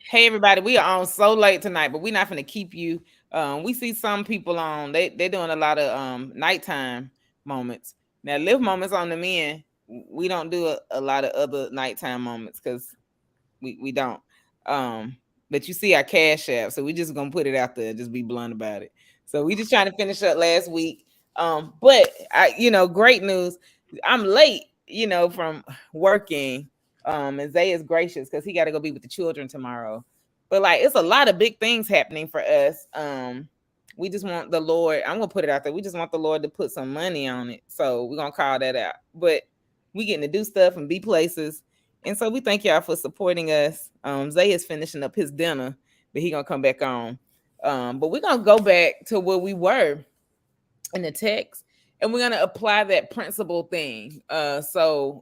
Hey everybody, we are on so late tonight, but we're not gonna keep you. We see some people on they're doing a lot of nighttime moments. Now live moments on the men. We don't do a lot of other nighttime moments because we don't. Um, but you see our cash app, so we just gonna put it out there, just be blunt about it. So we just trying to finish up last week. But great news. I'm late, from working. And Zay is gracious because he got to go be with the children tomorrow. But like, it's a lot of big things happening for us. We just want the Lord. I'm gonna put it out there. We just want the Lord to put some money on it. So we're gonna call that out. But we getting to do stuff and be places, and so we thank y'all for supporting us. Zay is finishing up his dinner, but he gonna come back on. But we're gonna go back to where we were in the text, and we're gonna apply that principle thing. And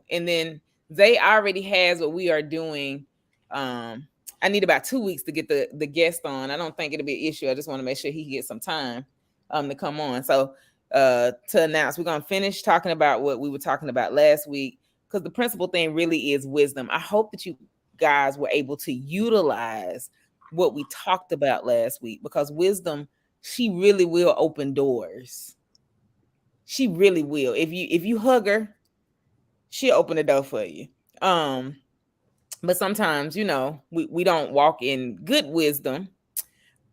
then Zay already has what we are doing. I need about 2 weeks to get the guest on. I don't think it'll be an issue. I just want to make sure he gets some time to come on. So to announce, we're gonna finish talking about what we were talking about last week, because the principal thing really is wisdom. I hope that you guys were able to utilize what we talked about last week, because wisdom, she really will open doors. She really will. If you hug her, she'll open the door for you. Um, but sometimes, we don't walk in good wisdom.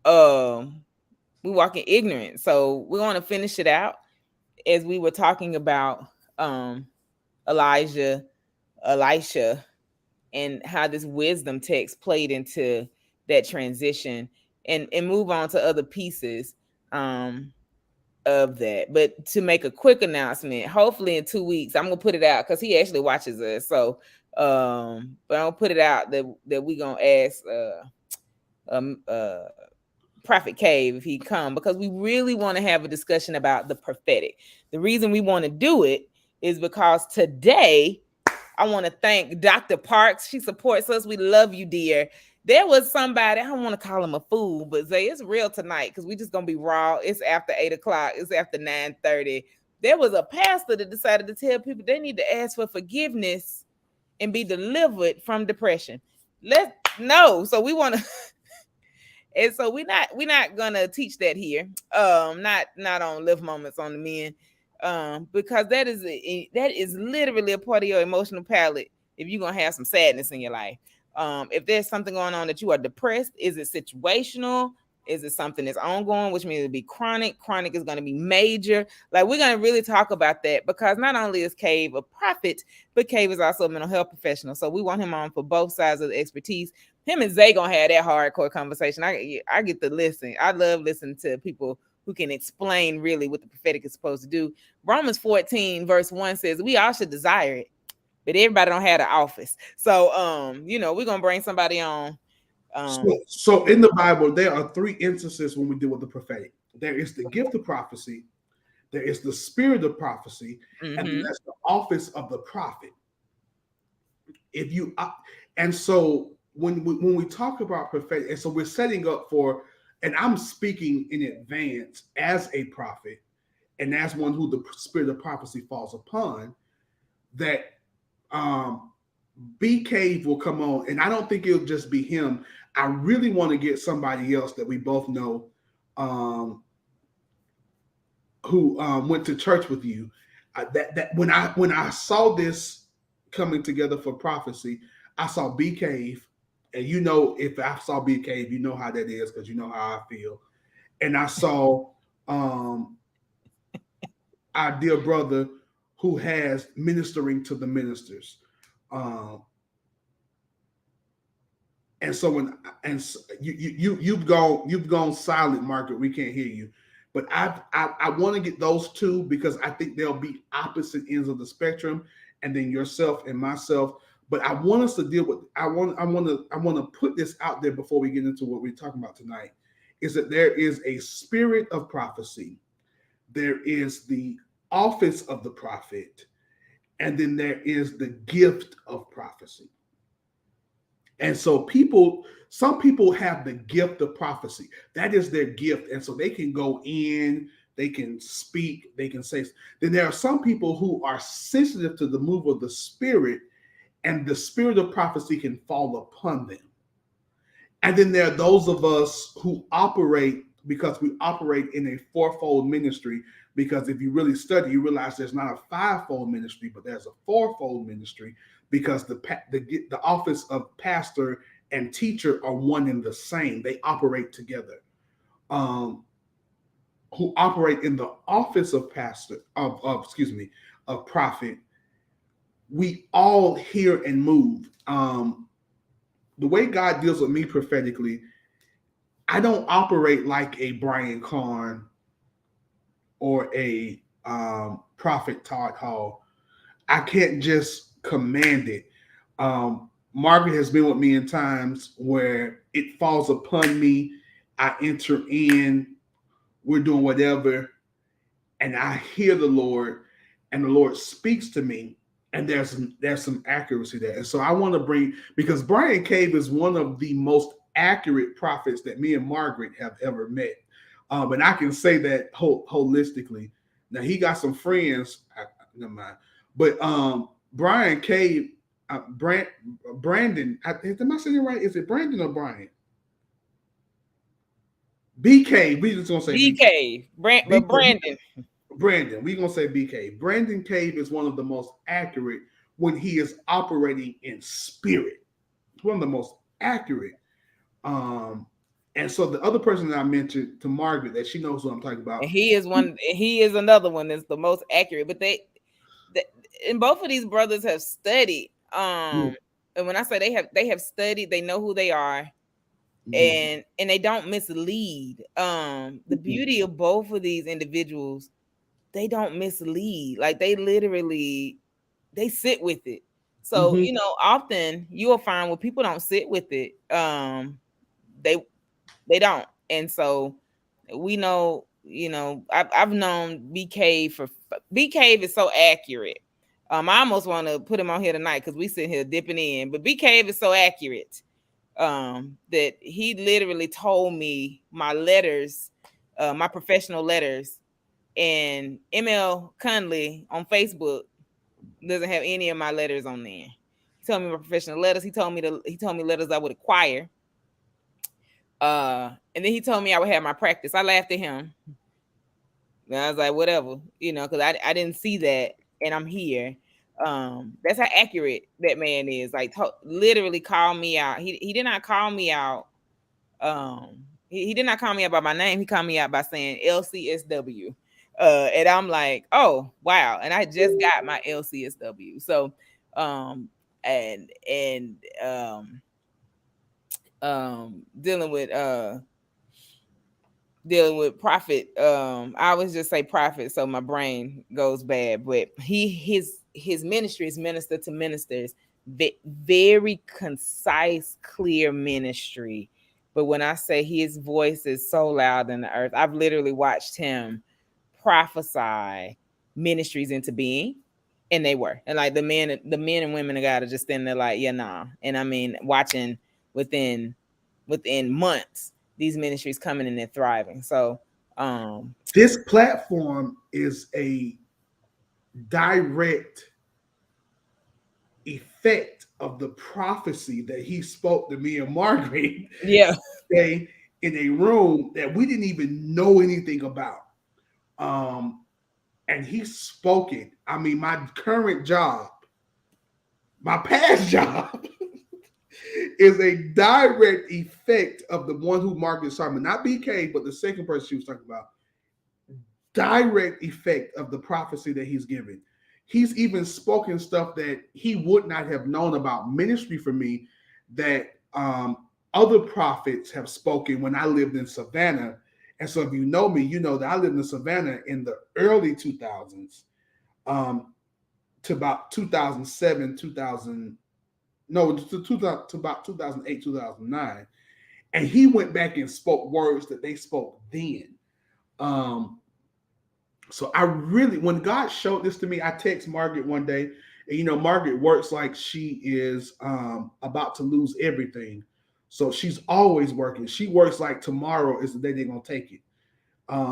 Um, we walk in ignorance. So we want to finish it out as we were talking about Elijah, Elisha, and how this wisdom text played into that transition, and move on to other pieces of that. But to make a quick announcement, hopefully in 2 weeks, I'm gonna put it out because he actually watches us. So but I'll put it out that we gonna ask um uh Prophet Cave if he come, because we really want to have a discussion about the prophetic. The reason we want to do it is because today I want to thank Dr. Parks. She supports us. We love you, dear. There was somebody, I don't want to call him a fool, but Zay, it's real tonight because we just gonna be raw. It's after 8 o'clock, it's after 9:30. There was a pastor that decided to tell people they need to ask for forgiveness and be delivered from depression. Let's no. So we want to and so we're not gonna teach that here. Not on live moments on the men. Because that is literally a part of your emotional palette if you're gonna have some sadness in your life. If there's something going on that you are depressed, is it situational? Is it something that's ongoing, which means it'll be chronic? Chronic is going to be major. Like, we're going to really talk about that, because not only is Cave a prophet, but Cave is also a mental health professional. So we want him on for both sides of the expertise. Him and Zay gonna have that hardcore conversation. I get to listen. I love listening to people who can explain really what the prophetic is supposed to do. Romans 14 verse 1 says we all should desire it, but everybody don't have the office. So we're gonna bring somebody on. So in the Bible, there are three instances when we deal with the prophetic. There is the gift of prophecy, there is the spirit of prophecy, and then that's the office of the prophet. If you and so when we talk about prophetic, and so we're setting up for, and I'm speaking in advance as a prophet and as one who the spirit of prophecy falls upon, that B Cave will come on, and I don't think it'll just be him. I really want to get somebody else that we both know, who went to church with you. That when I saw this coming together for prophecy, I saw B Cave, and if I saw B Cave, you know how that is because you know how I feel. And I saw our dear brother who has ministering to the ministers. And so you've gone silent, Margaret. We can't hear you, but I want to get those two because I think they'll be opposite ends of the spectrum, and then yourself and myself. But I want us to deal with. I want to put this out there before we get into what we're talking about tonight. Is that there is a spirit of prophecy, there is the office of the prophet, and then there is the gift of prophecy. And so some people have the gift of prophecy. That is their gift. And so they can go in, they can speak, they can say. Then there are some people who are sensitive to the move of the spirit, and the spirit of prophecy can fall upon them. And then there are those of us who operate because we operate in a fourfold ministry. Because if you really study, you realize there's not a fivefold ministry, but there's a fourfold ministry. Because the office of pastor and teacher are one and the same; they operate together. Um, who operate in the office of pastor of excuse me of prophet, we all hear and move. The way God deals with me prophetically, I don't operate like a Brian Carn or a Prophet Todd Hall. I can't just command it. Margaret has been with me in times where it falls upon me. I enter in, we're doing whatever, and I hear the Lord, and the Lord speaks to me, and there's some accuracy there. And so I want to bring, because Brian Cave is one of the most accurate prophets that me and Margaret have ever met. And I can say that holistically. Now he got some friends, never mind. But Brian Cave, Brandon, am I saying it right? Is it Brandon or Brian? BK, we just gonna say BK. BK, but BK, Brandon. Brandon, we're gonna say BK. Brandon Cave is one of the most accurate when he is operating in spirit. One of the most accurate. Um, and so the other person that I mentioned to Margaret, that she knows what I'm talking about. And he is one. He is another one that's the most accurate. But they and both of these brothers have studied. And when I say they have studied, they know who they are, and they don't mislead. The beauty of both of these individuals, they don't mislead. Like they literally, they sit with it. So often you will find when people don't sit with it, they don't. And so we know, I've known BK for BK is so accurate. I almost want to put him on here tonight because we sit here dipping in, but BK is so accurate that he literally told me my letters, my professional letters, and ML Conley on Facebook doesn't have any of my letters on there. He told me my professional letters. He told me letters I would acquire. And then he told me I would have my practice. I laughed at him. And I was like, whatever, because I didn't see that, and I'm here. That's how accurate that man is. Like, literally call me out. He did not call me out. He did not call me out by my name. He called me out by saying LCSW. And I'm like, oh wow. And I just got my LCSW. So, and dealing with prophet. I always just say prophet, so my brain goes bad. But his ministry is minister to ministers, very concise, clear ministry. But when I say his voice is so loud in the earth, I've literally watched him prophesy ministries into being, and they were. And like the men and women of God are just standing there like, yeah, nah. And I mean, watching within months, these ministries coming in and thriving. So this platform is a direct effect of the prophecy that he spoke to me and Margaret. Yeah. Day in a room that we didn't even know anything about. And he spoke it. I mean, my current job, my past job, is a direct effect of the one who Margaret was talking about. Not BK, but the second person she was talking about. Direct effect of the prophecy that he's given. He's even spoken stuff that he would not have known about ministry for me that other prophets have spoken when I lived in Savannah. And so if you know me, you know that I lived in Savannah in the early 2000s to about 2007, 2000, no, to about 2008, 2009. And he went back and spoke words that they spoke then. So I really, when God showed this to me, I text Margaret one day, and Margaret works like she is about to lose everything. So she's always working. She works like tomorrow is the day they're gonna take it.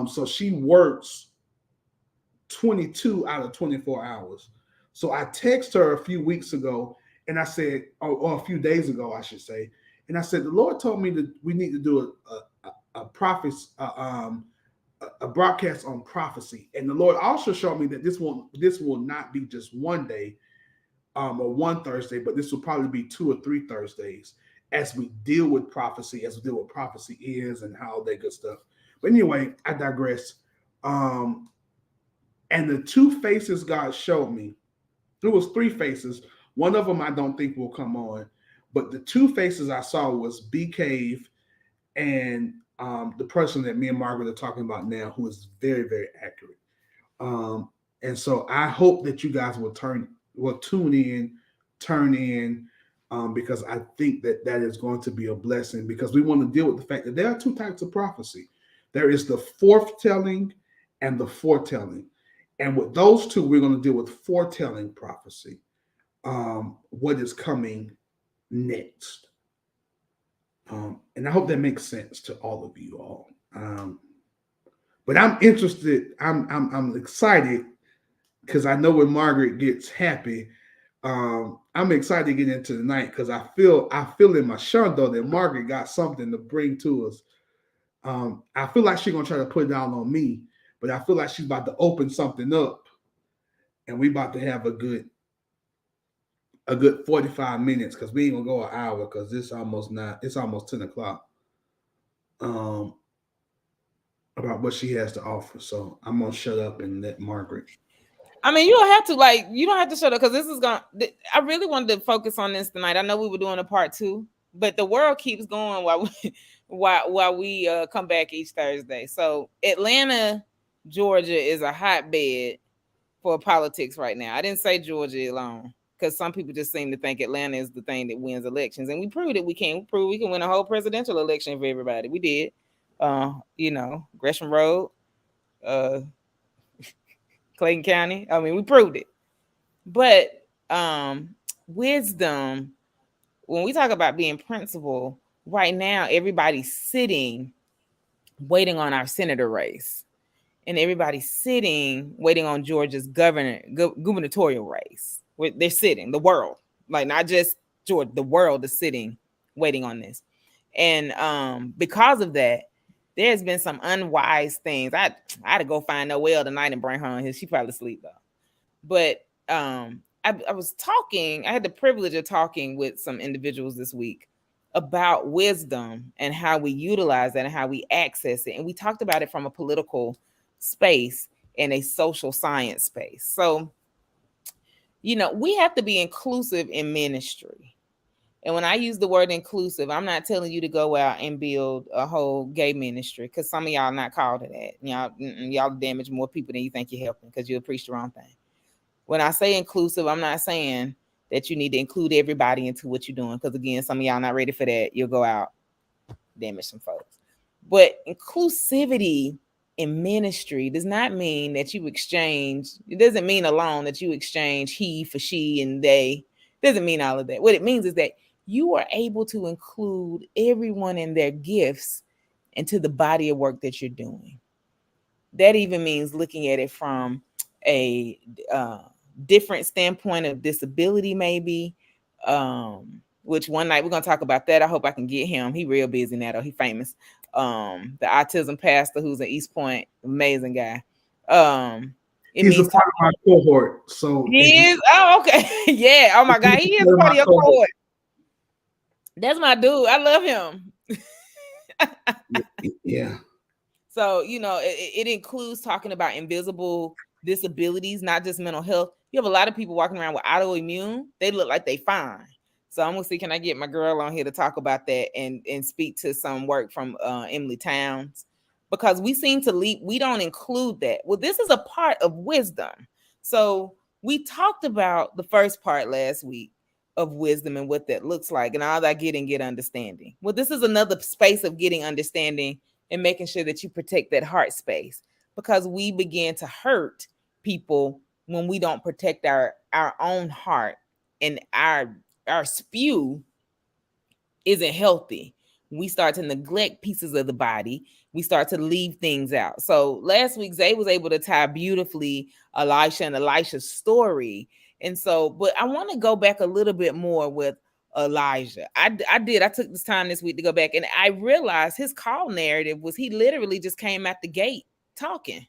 So she works 22 out of 24 hours. So I texted her a few weeks ago, and I said, or a few days ago, I should say, And I said, the Lord told me that we need to do a prophecy, a broadcast on prophecy. And the Lord also showed me that this will not be just one day, or one Thursday, but this will probably be 2 or 3 Thursdays as we deal with prophecy, as we deal with what prophecy is and how that good stuff. But anyway, I digress. Um, and the 2 faces God showed me, there was 3 faces. One of them I don't think will come on, but the 2 faces I saw was B Cave and the person that me and Margaret are talking about now, who is very, very accurate. Um, and so I hope that you guys will tune in, turn in, because I think that that is going to be a blessing, because we want to deal with the fact that there are 2 types of prophecy. There is the foretelling and the foretelling. And with those 2, we're going to deal with foretelling prophecy, what is coming next. And I hope that makes sense to all of you all. But I'm interested. I'm excited because I know when Margaret gets happy, I'm excited to get into the night because I feel in my shundo that Margaret got something to bring to us. I feel like she's gonna try to put it down on me, but I feel like she's about to open something up, and we about to have a good 45 minutes because we ain't gonna go an hour because it's almost 10 o'clock. Um, about what she has to offer. So I'm gonna shut up and let Margaret. I mean, you don't have to shut up because this is gonna. I really wanted to focus on this tonight. I know we were doing a part 2, but the world keeps going while we while we come back each Thursday. So Atlanta, Georgia is a hotbed for politics right now. I didn't say Georgia alone because some people just seem to think Atlanta is the thing that wins elections, and we proved that we can. We proved we can win a whole presidential election for everybody. We did. Gresham Road, uh, Clayton County. I mean, we proved it. But wisdom, when we talk about being principled, right now everybody's sitting waiting on our senator race, and everybody's sitting waiting on Georgia's gubernatorial race. They're sitting, the world, like not just Georgia, the world is sitting waiting on this. And because of that, there's been some unwise things. I had to go find Noelle tonight and bring her on here. She probably asleep though. But I was talking, I had the privilege of talking with some individuals this week about wisdom and how we utilize that and how we access it. And we talked about it from a political space and a social science space. So, we have to be inclusive in ministry. And when I use the word inclusive, I'm not telling you to go out and build a whole gay ministry because some of y'all not called to that. Y'all damage more people than you think you're helping because you'll preach the wrong thing. When I say inclusive, I'm not saying that you need to include everybody into what you're doing because, again, some of y'all not ready for that. You'll go out, damage some folks. But inclusivity in ministry does not mean that you exchange. It doesn't mean alone that you exchange he for she and they. It doesn't mean all of that. What it means is that you are able to include everyone in their gifts into the body of work that you're doing. That even means looking at it from a different standpoint of disability, maybe. Which one night we're gonna talk about that. I hope I can get him. He real busy now though. He famous. The autism pastor who's in East Point, amazing guy. He's a part of my cohort. So he is. Oh, okay. Yeah. Oh my God, he is part of your cohort. That's my dude. I love him. Yeah. So, it includes talking about invisible disabilities, not just mental health. You have a lot of people walking around with autoimmune. They look like they fine. So I'm going to see, can I get my girl on here to talk about that and speak to some work from Emily Towns? Because we seem to we don't include that. Well, this is a part of wisdom. So we talked about the first part last week of wisdom and what that looks like and all that get understanding. Well, this is another space of getting understanding and making sure that you protect that heart space, because we begin to hurt people when we don't protect our own heart, and our spew isn't healthy. We start to neglect pieces of the body. We start to leave things out. So last week, Zay was able to tie beautifully Elisha and Elisha's story. And so, but I want to go back a little bit more with Elijah. I did. I took this time this week to go back and I realized his call narrative was he literally just came out the gate talking.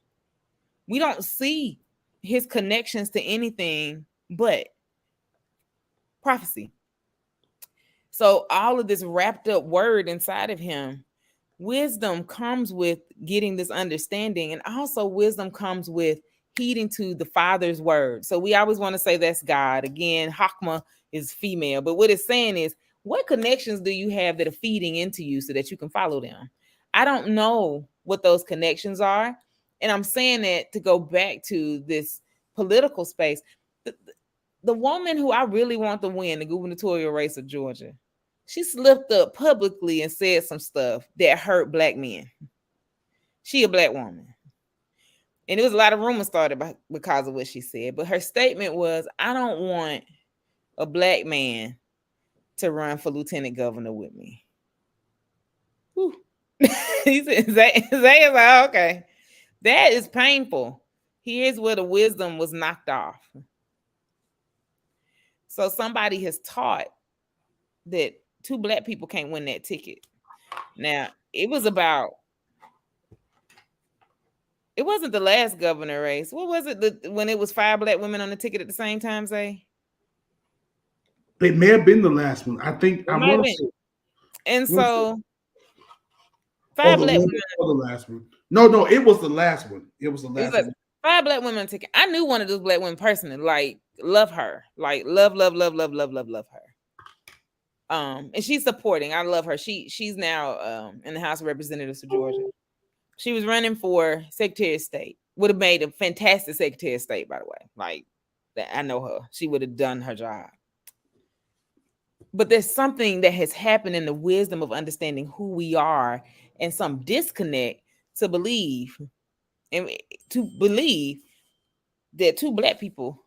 We don't see his connections to anything but prophecy. So all of this wrapped up word inside of him, wisdom comes with getting this understanding, and also wisdom comes with heeding to the Father's word. So we always want to say that's God. Again, Hakma is female, but what it's saying is, what connections do you have that are feeding into you so that you can follow them? I don't know what those connections are. And I'm saying that to go back to this political space. The, the woman who I really want to win the gubernatorial race of Georgia, she slipped up publicly and said some stuff that hurt black men. She a black woman. And there was a lot of rumors started because of what she said. But her statement was, I don't want a black man to run for lieutenant governor with me. He said, Zay is like, okay, that is painful. Here's where the wisdom was knocked off. So somebody has taught that two black people can't win that ticket. Now, it wasn't the last governor race. What was it when it was 5 black women on the ticket at the same time, Zay? It may have been the last one. I think I want to say. And so 5 black women. The last one. No, it was the last one. It was the last one. 5 black women on the ticket. I knew one of those black women personally. Like, love her. Like, love her. And she's supporting. I love her. She's now in the House of Representatives of Georgia. She was running for Secretary of State. Would have made a fantastic Secretary of State, by the way. Like, I know her. She would have done her job. But there's something that has happened in the wisdom of understanding who we are and some disconnect to believe that 2 black people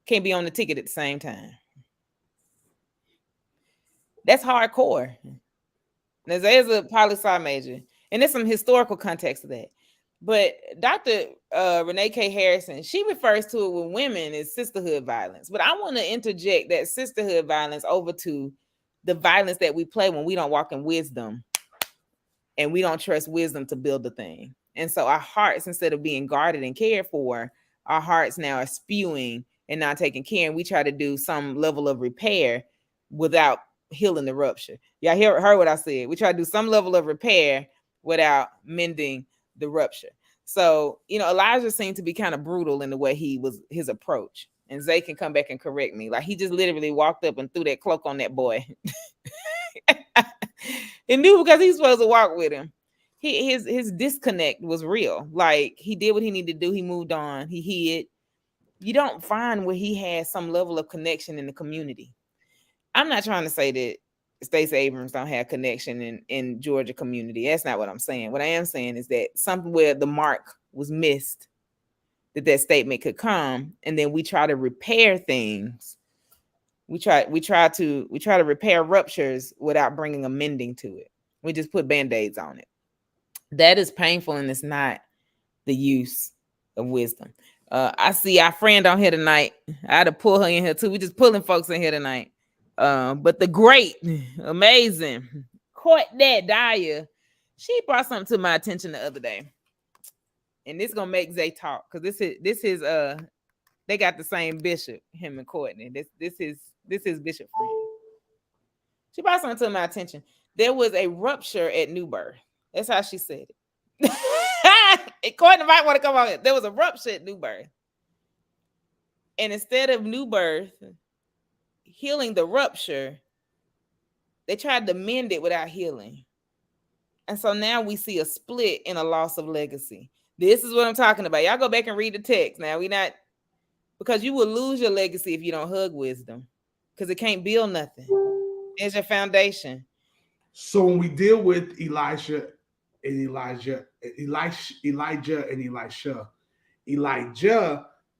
can't be on the ticket at the same time. That's hardcore. Now, there's a poli-sci major, and there's some historical context to that. But Dr. Renee K. Harrison, she refers to it with women as sisterhood violence. But I want to interject that sisterhood violence over to the violence that we play when we don't walk in wisdom and we don't trust wisdom to build the thing. And so our hearts, instead of being guarded and cared for, our hearts now are spewing and not taking care. And we try to do some level of repair without healing the rupture. Y'all heard what I said. We try to do some level of repair without mending the rupture. So, Elijah seemed to be kind of brutal in the way his approach. And Zay can come back and correct me. Like, he just literally walked up and threw that cloak on that boy. And knew because he's supposed to walk with him. His disconnect was real. Like, he did what he needed to do. He moved on. He hid. You don't find where he has some level of connection in the community. I'm not trying to say that Stacey Abrams don't have connection in Georgia community. That's not what I'm saying. What I am saying is that somewhere the mark was missed, that statement could come, and then we try to repair things. We try to repair ruptures without bringing a mending to it. We just put band-aids on it. That is painful, and it's not the use of wisdom. I see our friend on here tonight. I had to pull her in here too. We just pulling folks in here tonight. But the great, amazing Courtney Dyer, she brought something to my attention the other day, and this gonna make Zay talk because this is they got the same bishop, him and Courtney. This is Bishop friend. She brought something to my attention. There was a rupture at New Birth. That's how she said it. Courtney might want to come on. There was a rupture at New Birth, and instead of New Birth healing the rupture, they tried to mend it without healing. And so now we see a split and a loss of legacy. This is what I'm talking about. Y'all go back and read the text. Now because you will lose your legacy if you don't hug wisdom, because it can't build nothing. It's your foundation. So when we deal with Elijah and Elijah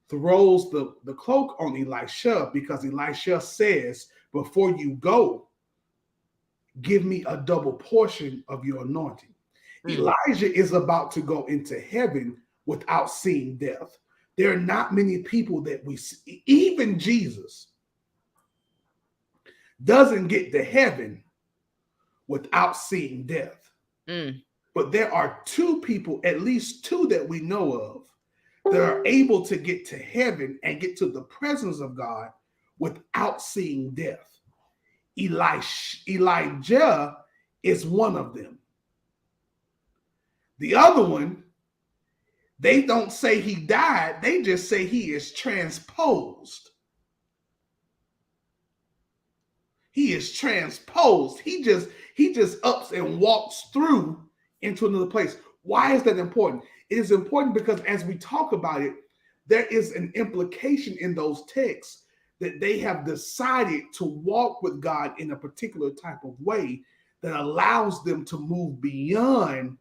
throws the cloak on Elisha because Elisha says, before you go, give me a double portion of your anointing. Elijah is about to go into heaven without seeing death. There are not many people that we see, even Jesus. doesn't get to heaven without seeing death. Mm. But there are two people, at least two that we know of, that are able to get to heaven and get to the presence of God without seeing death. Elijah is one of them. The other one, they don't say he died, they just say he is transposed. He is transposed. He just ups and walks through into another place. Why is that important? It is important because as we talk about it, there is an implication in those texts that they have decided to walk with God in a particular type of way that allows them to move beyond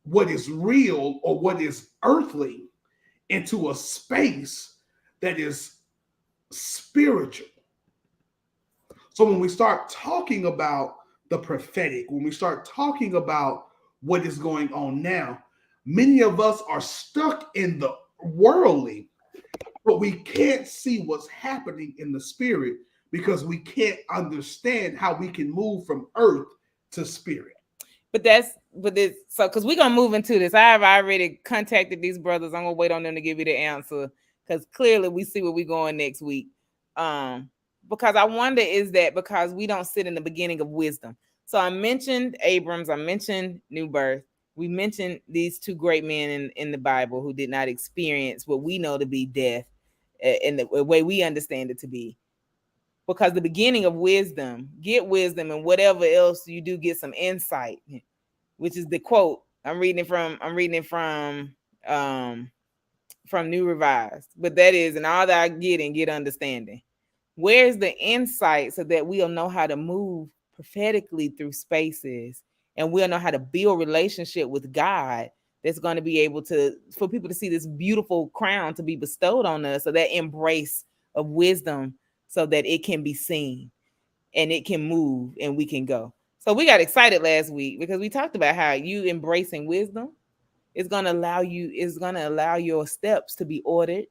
what is real or what is earthly into a space that is spiritual. So when we start talking about the prophetic, when we start talking about what is going on now, many of us are stuck in the worldly, but we can't see what's happening in the spirit because we can't understand how we can move from earth to spirit. But so because we're gonna move into this. I have already contacted these brothers. I'm gonna wait on them to give you the answer because clearly we see where we're going next week. Because I wonder, is that because we don't sit in the beginning of wisdom? So I mentioned Abrams, I mentioned New Birth, we mentioned these two great men in the Bible who did not experience what we know to be death in the way we understand it to be. Because the beginning of wisdom, get wisdom, and whatever else you do, get some insight, which is the quote I'm reading it from. I'm reading it from New Revised. But that is, and all that I get and get understanding. Where's the insight so that we'll know how to move prophetically through spaces, and we'll know how to build relationship with God that's going to be able to, for people to see this beautiful crown to be bestowed on us, so that embrace of wisdom so that it can be seen and it can move and we can go. So we got excited last week because we talked about how you embracing wisdom is going to allow your steps to be ordered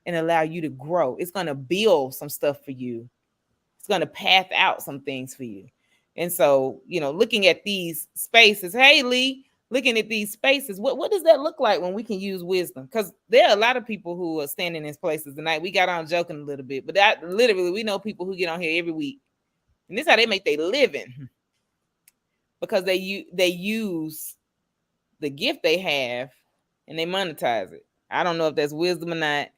and allow you to grow. It's going to build some stuff for you. It's going to path out some things for you. And so, looking at these spaces, hey, Lee, looking at these spaces, what does that look like when we can use wisdom? Because there are a lot of people who are standing in places tonight. We got on joking a little bit, but that literally, we know people who get on here every week. And this is how they make their living, because they use the gift they have and they monetize it. I don't know if that's wisdom or not,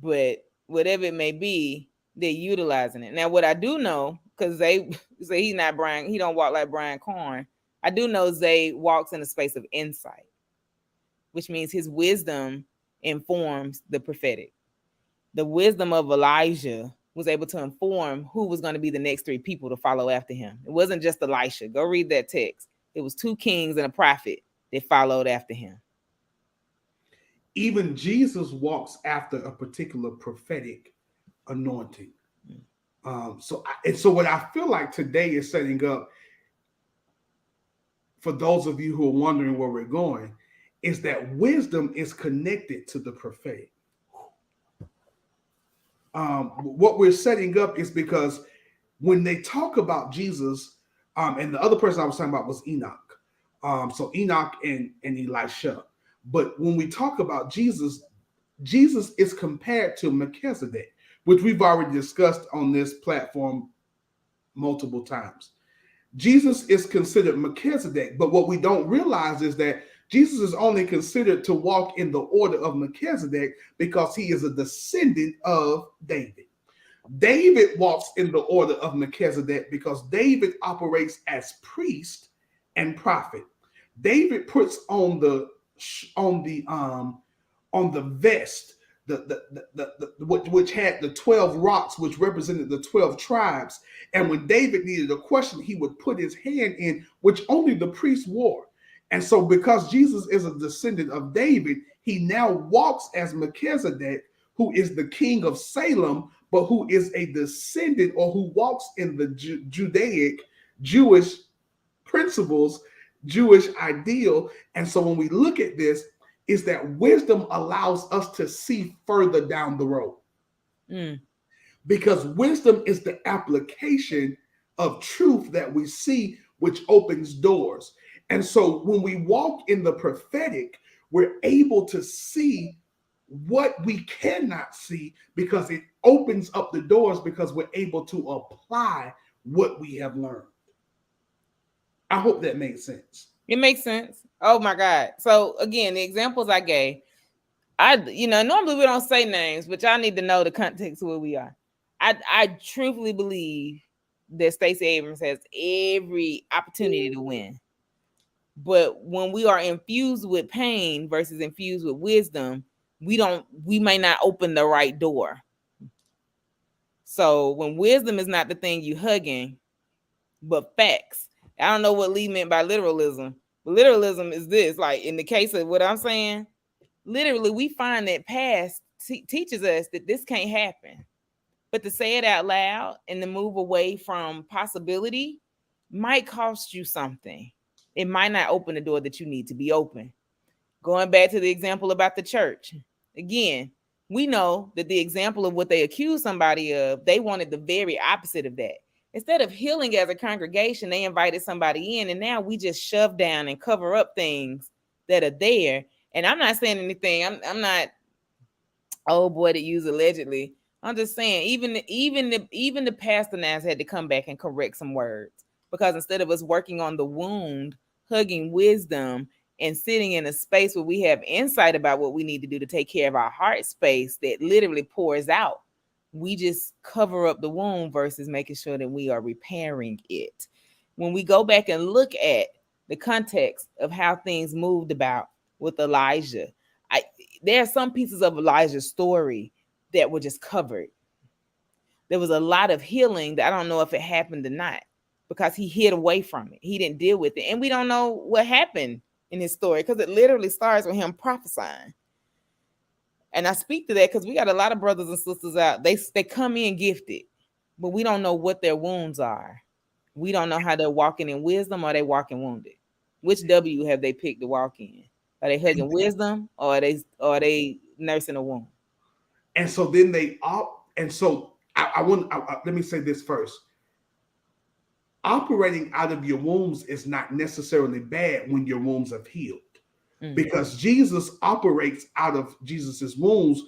but whatever it may be, they're utilizing it. Now, what I do know, because they say he don't walk like Brian Corn. I do know Zay walks in a space of insight, which means his wisdom informs the prophetic. The wisdom of Elijah was able to inform who was going to be the next three people to follow after him. It wasn't just Elisha. Go read that text. It was two kings and a prophet that followed after him. Even Jesus walks after a particular prophetic anointing. So what I feel like today is setting up, for those of you who are wondering where we're going, is that wisdom is connected to the prophetic. What we're setting up is because when they talk about Jesus, and the other person I was talking about was Enoch. So Enoch and Elisha. But when we talk about Jesus, Jesus is compared to Melchizedek, which we've already discussed on this platform multiple times. Jesus is considered Melchizedek, but what we don't realize is that Jesus is only considered to walk in the order of Melchizedek because he is a descendant of David. David walks in the order of Melchizedek because David operates as priest and prophet. David puts on the vest, which had the 12 rocks, which represented the 12 tribes. And when David needed a question, he would put his hand in, which only the priest wore. And so because Jesus is a descendant of David, he now walks as Melchizedek, who is the king of Salem, but who is a descendant, or who walks in the Judaic, Jewish principles, Jewish ideal. And so when we look at this, is that wisdom allows us to see further down the road. because wisdom is the application of truth that we see, which opens doors. And so when we walk in the prophetic, we're able to see what we cannot see because it opens up the doors because we're able to apply what we have learned. I hope that made sense. It makes sense. Oh my God. So again, the examples I gave, normally we don't say names, but y'all need to know the context of where we are. I truthfully believe that Stacey Abrams has every opportunity to win. But when we are infused with pain versus infused with wisdom, we may not open the right door. So when wisdom is not the thing you hugging, but facts. I don't know what Lee meant by literalism, but literalism is this. Like in the case of what I'm saying, literally we find that past teaches us that this can't happen. But to say it out loud and to move away from possibility might cost you something. It might not open the door that you need to be open. Going back to the example about the church, again, we know that the example of what they accused somebody of, they wanted the very opposite of that. Instead of healing as a congregation, they invited somebody in, and now we just shove down and cover up things that are there. And I'm not saying anything. I'm not oh boy to use allegedly. I'm just saying, even the pastor now has had to come back and correct some words because instead of us working on the wound, hugging wisdom, and sitting in a space where we have insight about what we need to do to take care of our heart space that literally pours out, we just cover up the wound versus making sure that we are repairing it. When we go back and look at the context of how things moved about with Elijah, there are some pieces of Elijah's story that were just covered. There was a lot of healing that I don't know if it happened or not because he hid away from it. He didn't deal with it. And we don't know what happened in his story because it literally starts with him prophesying. And I speak to that because we got a lot of brothers and sisters out. They come in gifted, but we don't know what their wounds are. We don't know how they're walking in wisdom or they walking wounded. Which W have they picked to walk in? Are they hugging wisdom or are they nursing a wound? And so then they op, and so let me say this first. Operating out of your wounds is not necessarily bad when your wounds have healed. Because Jesus operates out of Jesus's wounds,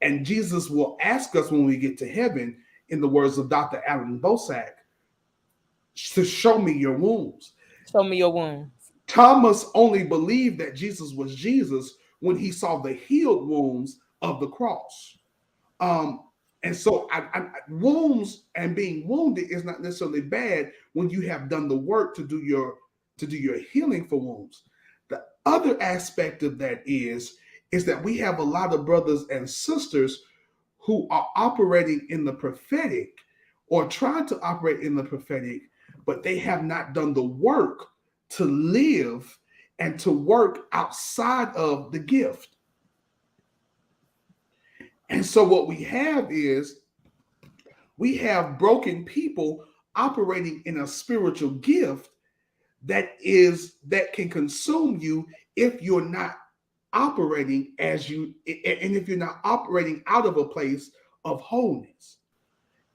and Jesus will ask us when we get to heaven, in the words of Dr. Alan Bosak, to show me your wounds. Show me your wounds. Thomas only believed that Jesus was Jesus when he saw the healed wounds of the cross. And so wounds and being wounded is not necessarily bad when you have done the work to do your healing for wounds. The other aspect of that is that we have a lot of brothers and sisters who are operating in the prophetic or trying to operate in the prophetic, but they have not done the work to live and to work outside of the gift. And so what we have is we have broken people operating in a spiritual gift that can consume you if you're not operating and if you're not operating out of a place of wholeness.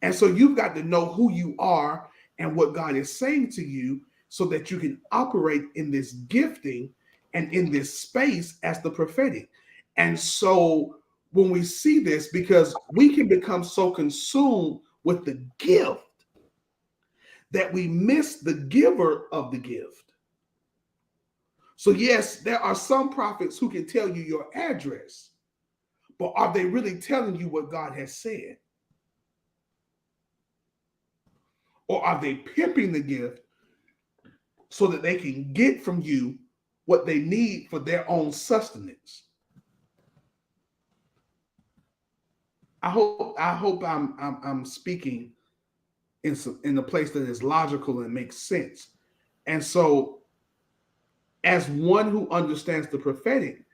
And so you've got to know who you are and what God is saying to you so that you can operate in this gifting and in this space as the prophetic. And so when we see this, because we can become so consumed with the gift that we miss the giver of the gift. So yes, there are some prophets who can tell you your address, but are they really telling you what God has said? Or are they pimping the gift so that they can get from you what they need for their own sustenance? I hope I'm speaking in a place that is logical and makes sense. And so, as one who understands the prophetic,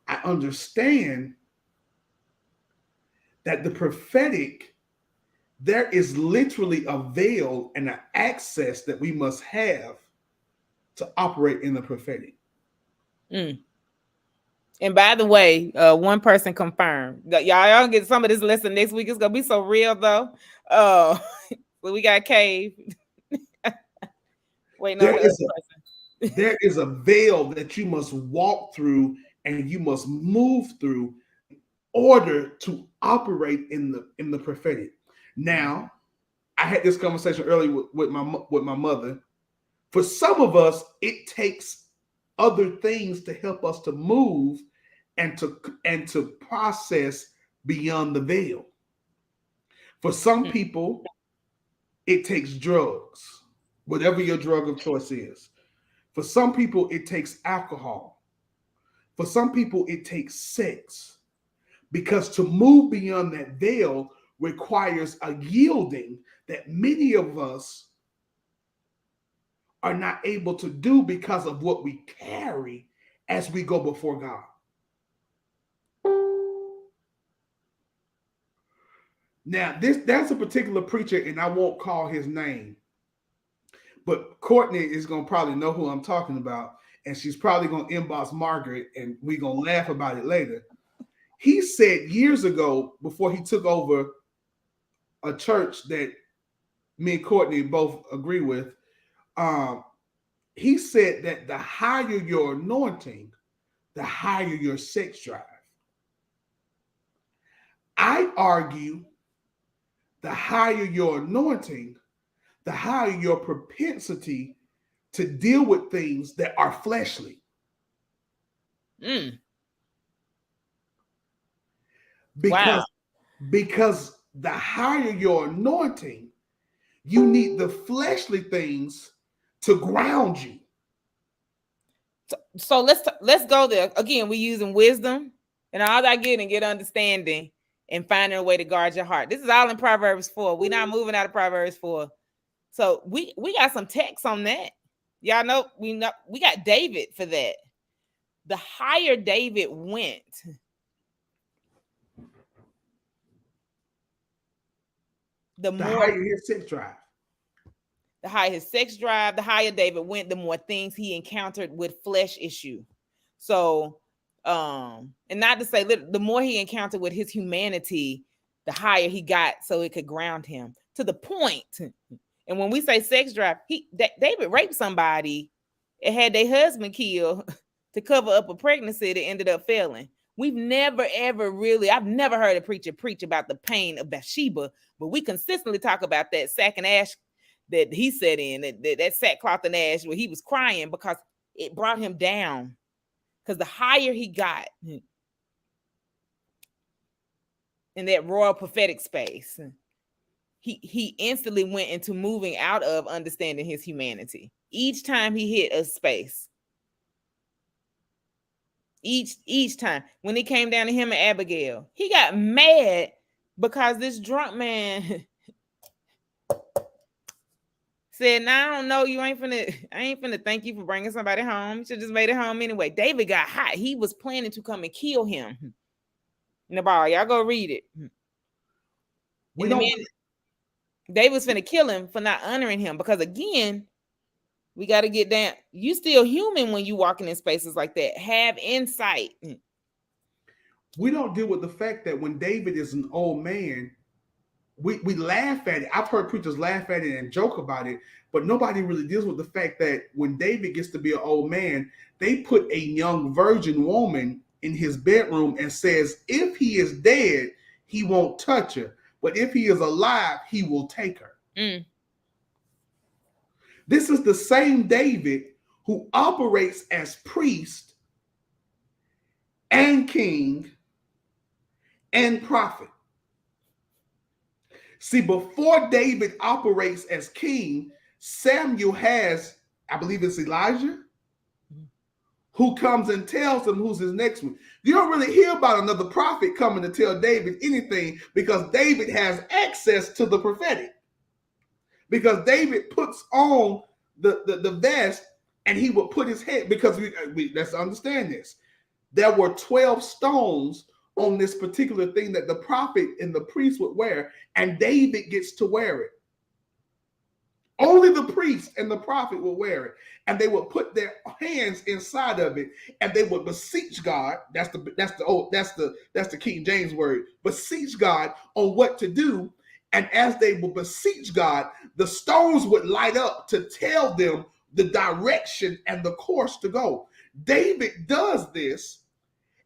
I understand that the prophetic, there is literally a veil and an access that we must have to operate in the prophetic. And by the way, one person confirmed. Y'all get some of this lesson next week. It's gonna be so real though. Uh, we got Cave waiting on There the other is person. there is a veil that you must walk through and you must move through in order to operate in the prophetic. Now, I had this conversation earlier with my mother. For some of us, it takes other things to help us to move and to process beyond the veil. For some people, it takes drugs, whatever your drug of choice is. For some people, it takes alcohol. For some people, it takes sex. Because to move beyond that veil requires a yielding that many of us are not able to do because of what we carry as we go before God. Now, that's a particular preacher, and I won't call his name, but Courtney is gonna probably know who I'm talking about, and she's probably gonna inbox Margaret, and we're gonna laugh about it later. He said years ago, before he took over a church that me and Courtney both agree with, um, he said that the higher your anointing, the higher your sex drive. I argue the higher your anointing, the higher your propensity to deal with things that are fleshly. Mm. Because, Wow. because the higher your anointing, you need the fleshly things to ground you. So let's go there again. We using wisdom and all that get understanding and finding a way to guard your heart. This is all in Proverbs 4. We're not moving out of Proverbs 4. So we got some text on that. Y'all know we got David for that. The higher David went, the The more higher your sex drive. the higher his sex drive, the higher David went, the more things he encountered with flesh issue. So, and not to say the more he encountered with his humanity, the higher he got, so it could ground him to the point. And when we say sex drive, David raped somebody and had their husband killed to cover up a pregnancy that ended up failing. We've never ever really, I've never heard a preacher preach about the pain of Bathsheba, but we consistently talk about that sack and ash that he sat in, that sackcloth and ash where he was crying because it brought him down. Because the higher he got in that royal prophetic space, he instantly went into moving out of understanding his humanity. Each time he hit a space, each time when it came down to him and Abigail, he got mad because this drunk man said, "Now I don't know. I ain't finna thank you for bringing somebody home. You should just made it home anyway." David got hot. He was planning to come and kill him. Nabal, y'all go read it. We And the don't. man, David was finna kill him for not honoring him because again, we got to get down. You still human when you walking in spaces like that. Have insight. We don't deal with the fact that when David is an old man, we laugh at it. I've heard preachers laugh at it and joke about it, but nobody really deals with the fact that when David gets to be an old man, they put a young virgin woman in his bedroom and says, if he is dead, he won't touch her. But if he is alive, he will take her. Mm. This is the same David who operates as priest and king and prophet. See, before David operates as king, Samuel has, I believe it's Elijah, who comes and tells him who's his next one. You don't really hear about another prophet coming to tell David anything because David has access to the prophetic. Because David puts on the vest and he would put his head, because let's understand this. There were 12 stones on this particular thing that the prophet and the priest would wear, and David gets to wear it. Only the priest and the prophet would wear it, and they would put their hands inside of it, and they would beseech God. That's the King James word. Beseech God on what to do, and as they would beseech God, the stones would light up to tell them the direction and the course to go. David does this,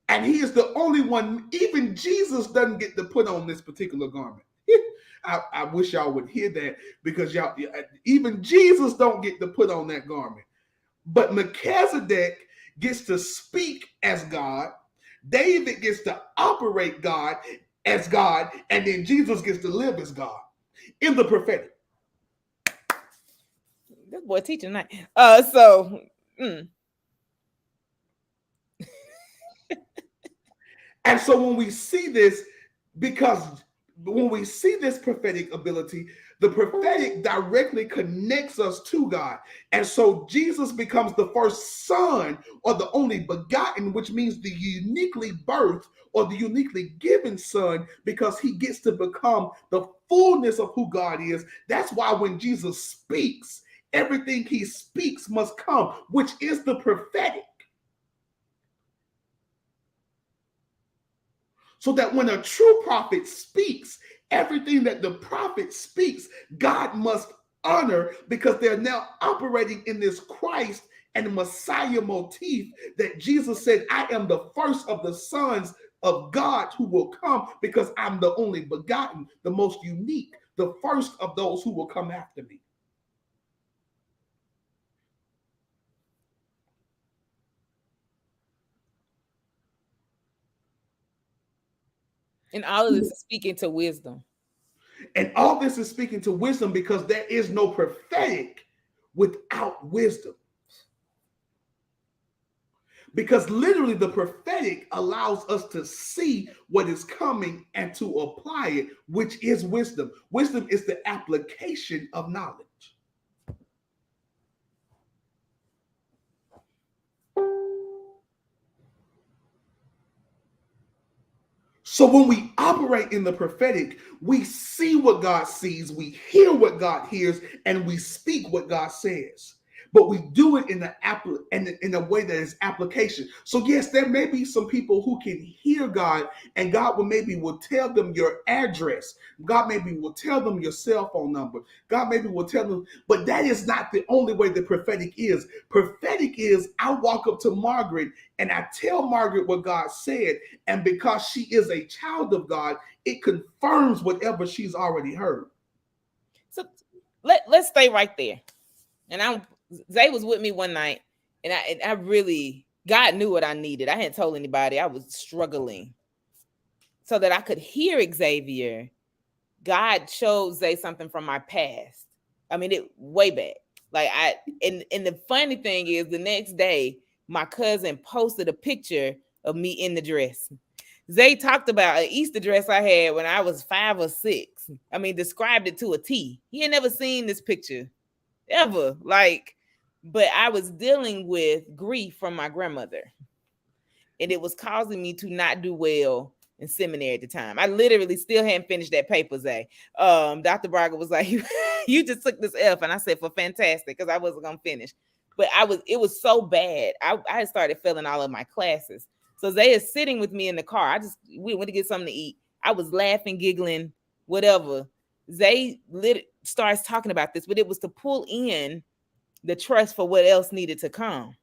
and he is the only one. Even Jesus doesn't get to put on this particular garment. I wish y'all would hear that, because y'all, even Jesus don't get to put on that garment. But Melchizedek gets to speak as God. David gets to operate God as God, and then Jesus gets to live as God in the prophetic. This boy teaching tonight. So And so when we see this, because when we see this prophetic ability, the prophetic directly connects us to God. And so Jesus becomes the first son, or the only begotten, which means the uniquely birthed or the uniquely given son, because he gets to become the fullness of who God is. That's why when Jesus speaks, everything he speaks must come, which is the prophetic. So that when a true prophet speaks, everything that the prophet speaks, God must honor, because they're now operating in this Christ and Messiah motif that Jesus said, I am the first of the sons of God who will come, because I'm the only begotten, the most unique, the first of those who will come after me. and all of this is speaking to wisdom. And all this is speaking to wisdom, because there is no prophetic without wisdom. Because literally the prophetic allows us to see what is coming and to apply it, which is wisdom. Wisdom is the application of knowledge. So when we operate in the prophetic, we see what God sees, we hear what God hears, and we speak what God says. But we do it in a way that is application. So yes, there may be some people who can hear God, and God will tell them your address. God maybe will tell them your cell phone number. God maybe will tell them, but that is not the only way the prophetic is. Prophetic is, I walk up to Margaret and I tell Margaret what God said, and because she is a child of God, it confirms whatever she's already heard. So let's stay right there. And Zay was with me one night, and I really, God knew what I needed. I hadn't told anybody. I was struggling, so that I could hear Xavier. God showed Zay something from my past. I mean, it way back. Like and the funny thing is, the next day, my cousin posted a picture of me in the dress. Zay talked about an Easter dress I had when I was 5 or 6. I mean, described it to a T. He had never seen this picture ever. Like, but I was dealing with grief from my grandmother, and it was causing me to not do well in seminary at the time. I literally still hadn't finished that paper, Zay. Dr. Braga was like, you just took this F, and I said, for fantastic, because I wasn't gonna finish. But it was so bad. I started failing all of my classes. So Zay is sitting with me in the car. We went to get something to eat. I was laughing, giggling, whatever. Zay starts talking about this, but it was to pull in the trust for what else needed to come.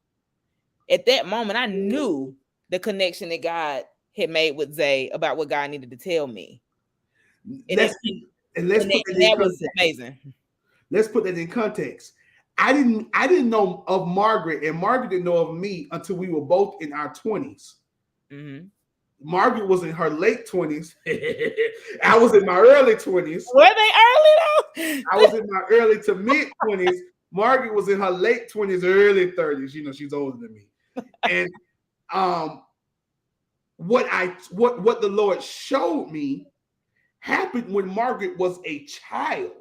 At that moment, I knew the connection that God had made with Zay about what God needed to tell me. And that was amazing. Let's put that in context. I didn't know of Margaret, and Margaret didn't know of me until we were both in our 20s. Mm-hmm. Margaret was in her late 20s. I was in my early 20s. Were they early though? I was in my early to mid 20s. Margaret was in her late 20s, early 30s. You know, she's older than me. And what the Lord showed me happened when Margaret was a child.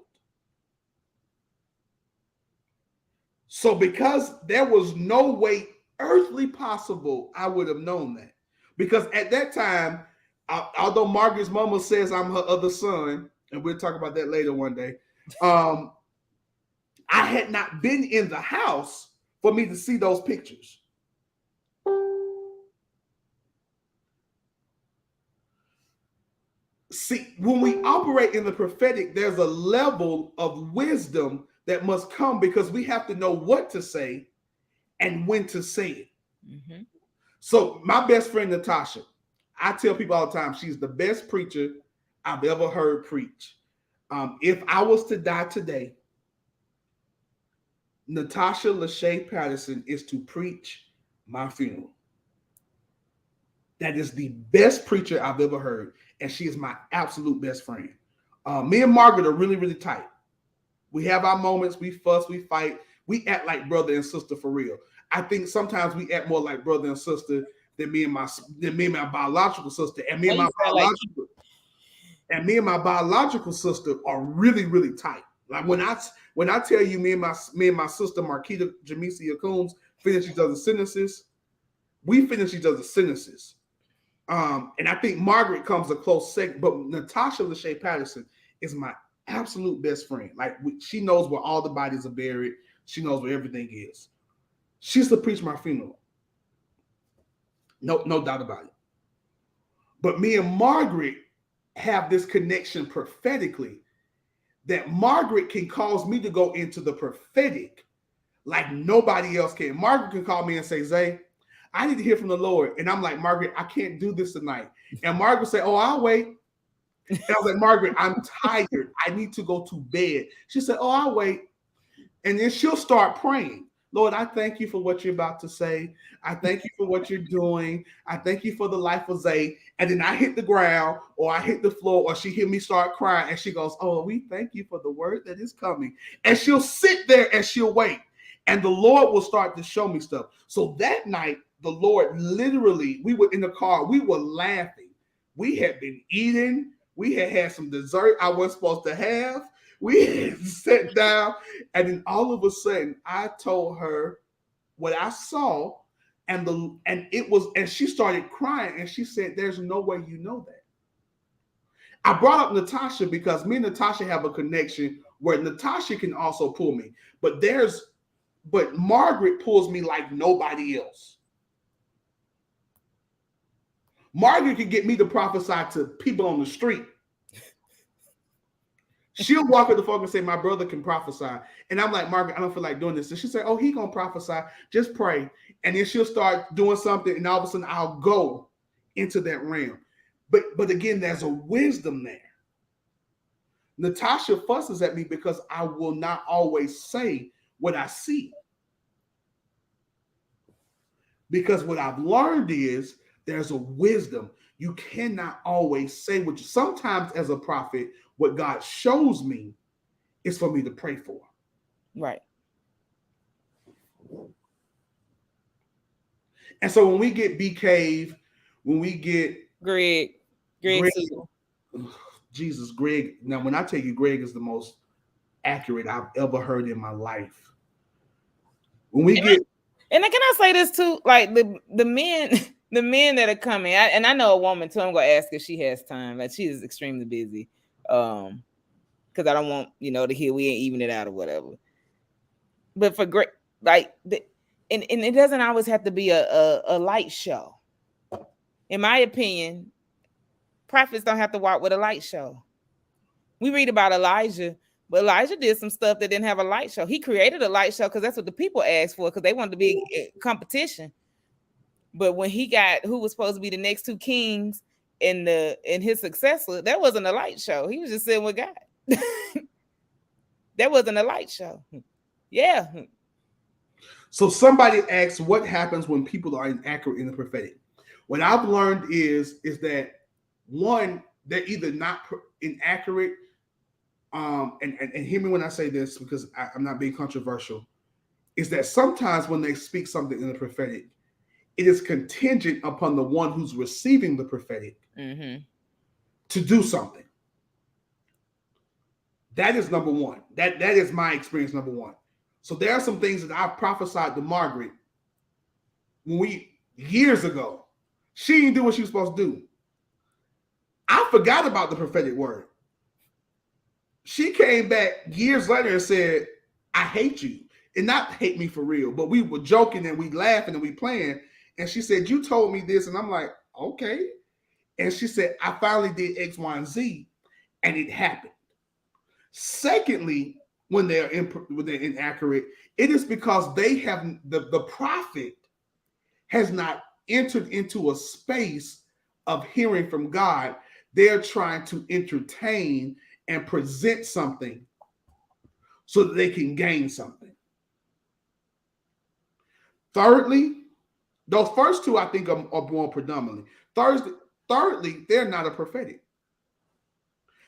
So because there was no way earthly possible, I would have known that. Because at that time, although Margaret's mama says I'm her other son, and we'll talk about that later one day, I had not been in the house for me to see those pictures. See, when we operate in the prophetic, there's a level of wisdom that must come because we have to know what to say and when to say it. Mm-hmm. So my best friend, Natasha, I tell people all the time, she's the best preacher I've ever heard preach. If I was to die today, Natasha Lachey Patterson is to preach my funeral. That is the best preacher I've ever heard. And she is my absolute best friend. Me and Margaret are really, really tight. We have our moments. We fuss, we fight. We act like brother and sister for real. I think sometimes we act more like brother and sister than me and my biological sister. And me and my biological sister are really, really tight. Like when I tell you me and my sister Marquita Jamesia Coombs finish each other's sentences, we finish each other's sentences. And I think Margaret comes a close second, but Natasha Lachey Patterson is my absolute best friend. Like she knows where all the bodies are buried. She knows where everything is. She's to preach my funeral. No doubt about it. But me and Margaret have this connection prophetically that Margaret can cause me to go into the prophetic like nobody else can. Margaret can call me and say, Zay, I need to hear from the Lord. And I'm like, Margaret, I can't do this tonight. And Margaret said, oh, I'll wait. And I was like, Margaret, I'm tired. I need to go to bed. She said, oh, I'll wait. And then she'll start praying. Lord, I thank you for what you're about to say. I thank you for what you're doing. I thank you for the life of Zay. And then I hit the ground or I hit the floor or she hear me start crying and she goes, oh, we thank you for the word that is coming. And she'll sit there and she'll wait. And the Lord will start to show me stuff. So that night, the Lord literally, we were in the car, we were laughing. We had been eating. We had some dessert I wasn't supposed to have. We had sat down, and then all of a sudden, I told her what I saw, and she started crying, and she said, "There's no way you know that." I brought up Natasha because me and Natasha have a connection where Natasha can also pull me, but Margaret pulls me like nobody else. Margaret can get me to prophesy to people on the street. She'll walk at the folk and say, my brother can prophesy. And I'm like, Margaret, I don't feel like doing this. And she said, oh, he gonna prophesy. Just pray. And then she'll start doing something, and all of a sudden I'll go into that realm. But again, there's a wisdom there. Natasha fusses at me because I will not always say what I see. Because what I've learned is there's a wisdom. You cannot always say what you, sometimes as a prophet, what God shows me is for me to pray for. Right. And so when we get B Cave, when we get Greg Jesus, Greg. Now, when I tell you Greg is the most accurate I've ever heard in my life. When we get, and then can I say this too? Like the men that are coming, and I know a woman too. I'm gonna ask if she has time. Like she is extremely busy. Because I don't want to hear we ain't even it out or whatever. But for great, like and it doesn't always have to be a light show. In my opinion, prophets don't have to walk with a light show. We read about Elijah, but Elijah did some stuff that didn't have a light show. He created a light show because that's what the people asked for, because they wanted to be competition. But when he got who was supposed to be the next two kings in his successor, that wasn't a light show. He was just sitting with God. That wasn't a light show. Yeah. So somebody asks, what happens when people are inaccurate in the prophetic? What I've learned is that one, they're either not inaccurate, and hear me when I say this because I'm not being controversial, is that sometimes when they speak something in the prophetic, it is contingent upon the one who's receiving the prophetic to do something. That is number one. That is my experience, number one. So there are some things that I've prophesied to Margaret years ago. She didn't do what she was supposed to do. I forgot about the prophetic word. She came back years later and said, I hate you. And not hate me for real, but we were joking and we laughing and we playing. And she said, you told me this. And I'm like, okay. And she said, I finally did X, Y, and Z, and it happened. Secondly, when when they're inaccurate, it is because they have the prophet has not entered into a space of hearing from God. They're trying to entertain and present something so that they can gain something. Thirdly, those first two I think are more predominantly. Thirdly, they're not a prophetic.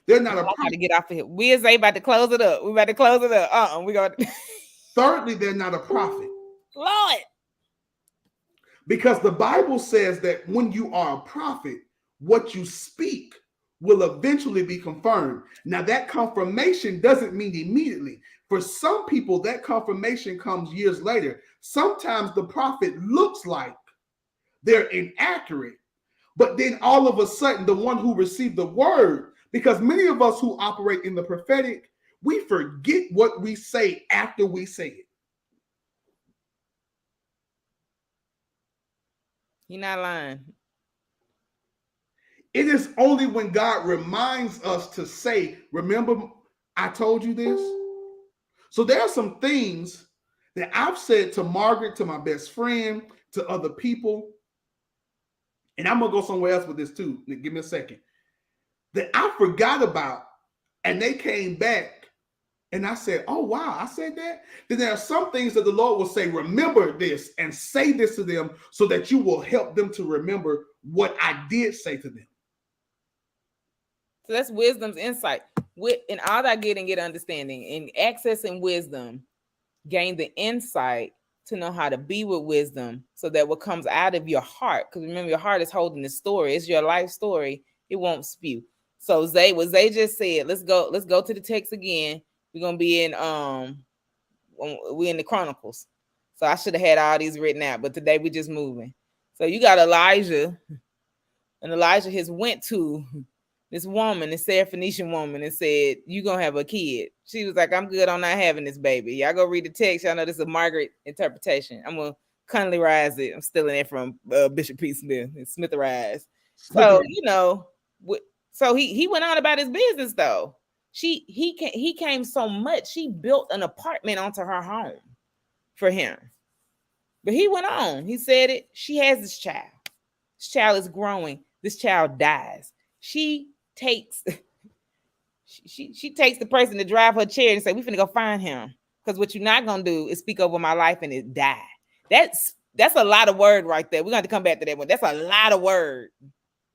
They're not a prophet. I got to get off of here. We is about to close it up. We about to close it up. We got. Thirdly, they're not a prophet. Lord. Because the Bible says that when you are a prophet, what you speak will eventually be confirmed. Now, that confirmation doesn't mean immediately. For some people, that confirmation comes years later. Sometimes the prophet looks like they're inaccurate, but then all of a sudden, the one who received the word, because many of us who operate in the prophetic, we forget what we say after we say it. You're not lying. It is only when God reminds us to say, remember, I told you this. So there are some things that I've said to Margaret, to my best friend, to other people. And I'm going to go somewhere else with this too. Give me a second. That I forgot about, and they came back, and I said, oh, wow, I said that? Then there are some things that the Lord will say, remember this, and say this to them so that you will help them to remember what I did say to them. So that's wisdom's insight. In all that get understanding, in accessing wisdom, gain the insight to know how to be with wisdom, so that what comes out of your heart, because remember, your heart is holding the story. It's your life story. It won't spew. So what Zay just said, let's go to the text again. We're gonna be in we in the Chronicles. So I should have had all these written out, but today we just moving. So you got Elijah, and Elijah has went to this woman, this Syrophoenician woman, and said, you gonna have a kid. She was like, I'm good on not having this baby. Y'all go read the text. Y'all know this is a Margaret interpretation. I'm gonna Conley rise it. I'm stealing it from Bishop P. Smith. It's Smitherized. So, so he went on about his business though. He came so much, she built an apartment onto her home for him. But he went on. He said it. She has this child. This child is growing. This child dies. She takes the person to drive her chair and say, we finna go find him. Because what you're not gonna do is speak over my life and it die. That's a lot of word right there. We're gonna have to come back to that one. That's a lot of word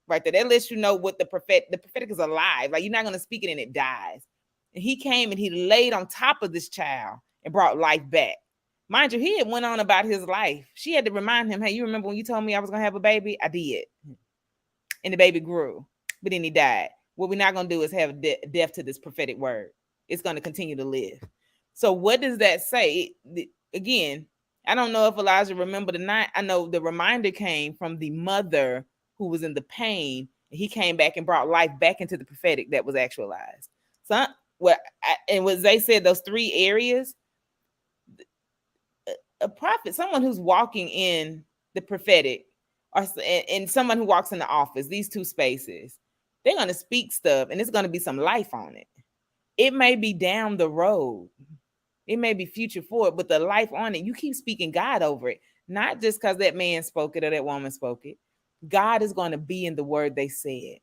right there. That lets you know what the prophetic is alive. Like, you're not gonna speak it and it dies. And he came and he laid on top of this child and brought life back. Mind you, he had went on about his life. She had to remind him, hey, you remember when you told me I was gonna have a baby? I did. And the baby grew, but then he died. What we're not gonna do is have death to this prophetic word. It's gonna continue to live. So what does that say? Again, I don't know if Elijah remembered the night. I know the reminder came from the mother who was in the pain. And he came back and brought life back into the prophetic that was actualized. So what they said, those three areas, a prophet, someone who's walking in the prophetic, and someone who walks in the office, these two spaces, they're going to speak stuff and it's going to be some life on it. It may be down the road. It may be future forward, but the life on it, you keep speaking God over it. Not just because that man spoke it or that woman spoke it. God is going to be in the word they said.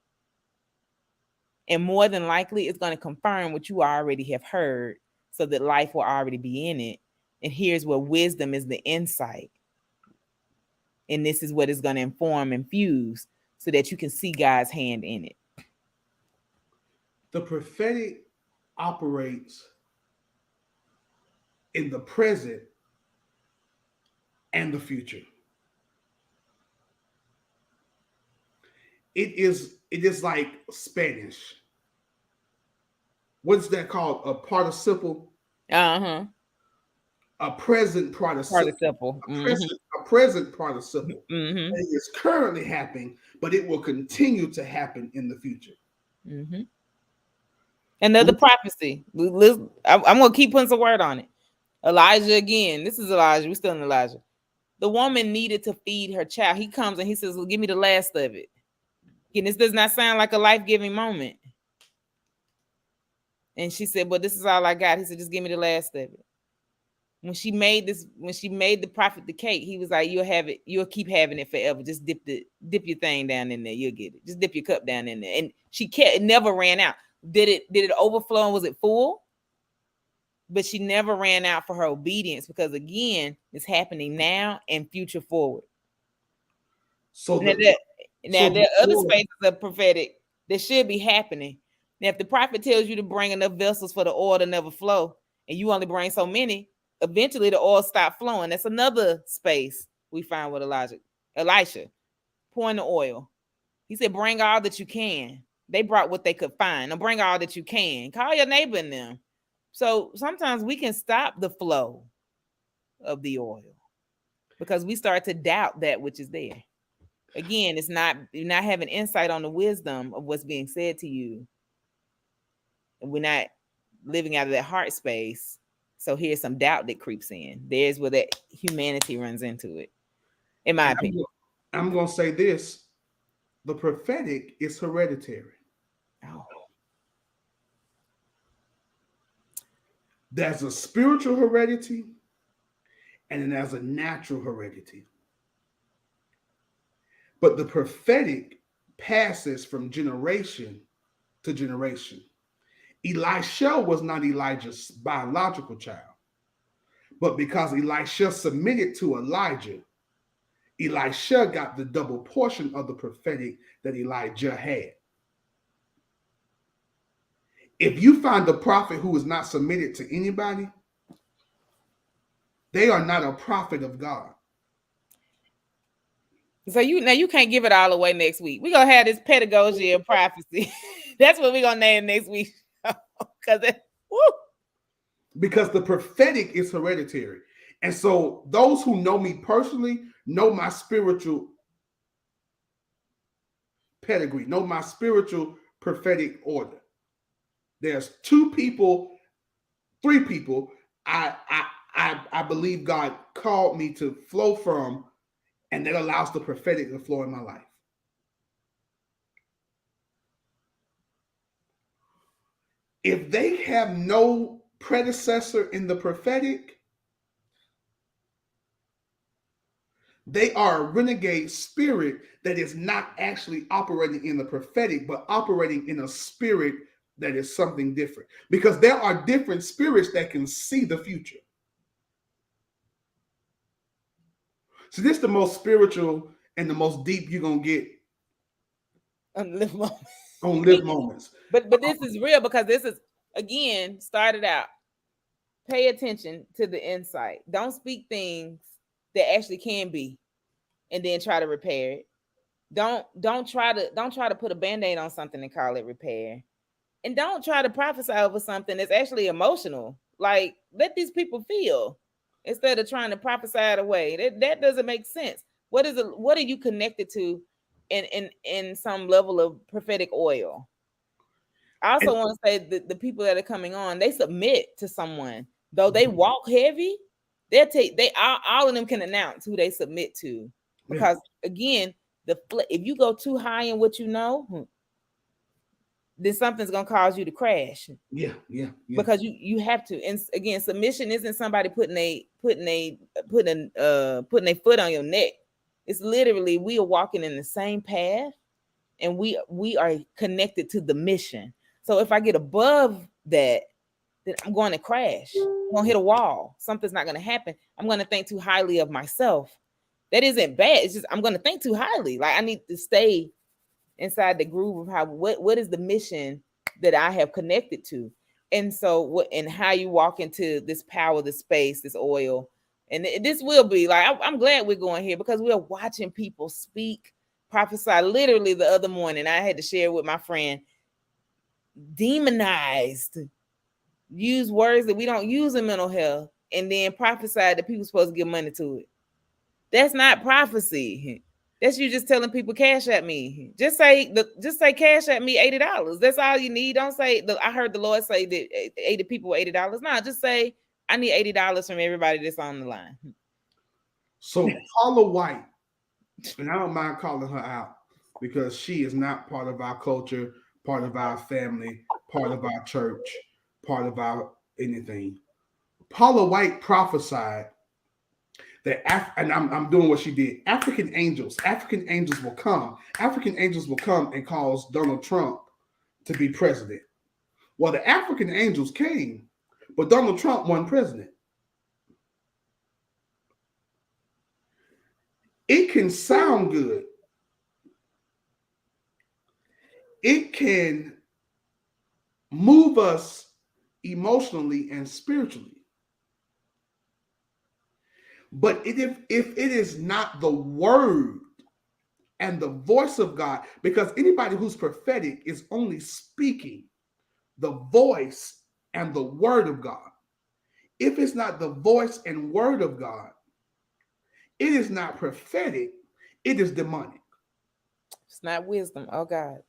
And more than likely, it's going to confirm what you already have heard, so that life will already be in it. And here's where wisdom is the insight. And this is what is going to inform and fuse so that you can see God's hand in it. The prophetic operates in the present and the future. It is like Spanish. What's that called? A participle? Uh-huh. A present participle. A present participle. Mm-hmm. It is currently happening, but it will continue to happen in the future. Mm-hmm. Another prophecy. I'm going to keep putting some word on it. Elijah again. This is Elijah. We're still in Elijah. The woman needed to feed her child. He comes and he says, well, give me the last of it. Again, this does not sound like a life-giving moment. And she said, well, this is all I got. He said, just give me the last of it. When she made the prophet the cake, he was like, you'll have it, you'll keep having it forever. Just dip your thing down in there, you'll get it. Just dip your cup down in there. And she kept, it never ran out. Did it overflow and was it full? But she never ran out for her obedience, because again, it's happening now and future forward. So now there are other spaces of prophetic that should be happening. Now, if the prophet tells you to bring enough vessels for the oil to never flow, and you only bring so many, eventually the oil stopped flowing. That's another space we find with Elisha, pouring the oil. He said, bring all that you can. They brought what they could find. Now bring all that you can. Call your neighbor in them. So sometimes we can stop the flow of the oil because we start to doubt that which is there. Again, you're not having insight on the wisdom of what's being said to you. And we're not living out of that heart space. So here's some doubt that creeps in. There's where that humanity runs into it, in my opinion. I'm going to say this. The prophetic is hereditary. Oh. There's a spiritual heredity and then there's a natural heredity. But the prophetic passes from generation to generation. Elisha was not Elijah's biological child, but because Elisha submitted to Elijah, Elisha got the double portion of the prophetic that Elijah had. If you find a prophet who is not submitted to anybody, they are not a prophet of God. So you can't give it all away next week. We're gonna have this pedagogy of prophecy. That's what we're gonna name next week. Because the prophetic is hereditary. And so those who know me personally know my spiritual pedigree, know my spiritual prophetic order. There's 2 people, 3 people I believe God called me to flow from, and that allows the prophetic to flow in my life. If they have no predecessor in the prophetic, they are a renegade spirit that is not actually operating in the prophetic, but operating in a spirit that is something different. Because there are different spirits that can see the future. So this is the most spiritual and the most deep you're going to get on Live Moments. On Live Moments. But this is real, because this is, again, started out. Pay attention to the insight. Don't speak things that actually can be and then try to repair it. Don't try to put a band-aid on something and call it repair. And don't try to prophesy over something that's actually emotional. Like, let these people feel instead of trying to prophesy it away. That doesn't make sense. What are you connected to in some level of prophetic oil? I also want to say that the people that are coming on, they submit to someone. Though they walk heavy, all of them can announce who they submit to. Because again, if you go too high in what you know, then something's gonna cause you to crash. Yeah. Because you have to. And again, submission isn't somebody putting a foot on your neck. It's literally, we are walking in the same path, and we are connected to the mission. So if I get above that, then I'm going to crash. I'm going to hit a wall. Something's not going to happen. I'm going to think too highly of myself. That isn't bad. It's just I'm going to think too highly. Like, I need to stay inside the groove of what is the mission that I have connected to. And so and how you walk into this power, this space, this oil. And this will be like, I'm glad we're going here, because we're watching people speak, prophesy. Literally the other morning, I had to share with my friend, demonized, use words that we don't use in mental health, and then prophesied that people supposed to give money to it. That's not prophecy. That's you just telling people, cash at me. Just say cash at me $80. That's all you need. Don't say, I heard the Lord say that 80 people $80. No, just say I need $80 from everybody that's on the line. So Paula White, and I don't mind calling her out because she is not part of our culture, part of our family, part of our church, part of our anything. Paula White prophesied that, and I'm doing what she did. African angels will come. African angels will come and cause Donald Trump to be president. Well, the African angels came, but Donald Trump won president. It can sound good. It can move us emotionally and spiritually. But if it is not the word and the voice of God, because anybody who's prophetic is only speaking the voice and the word of God. If it's not the voice and word of God, it is not prophetic, it is demonic. It's not wisdom. Oh God.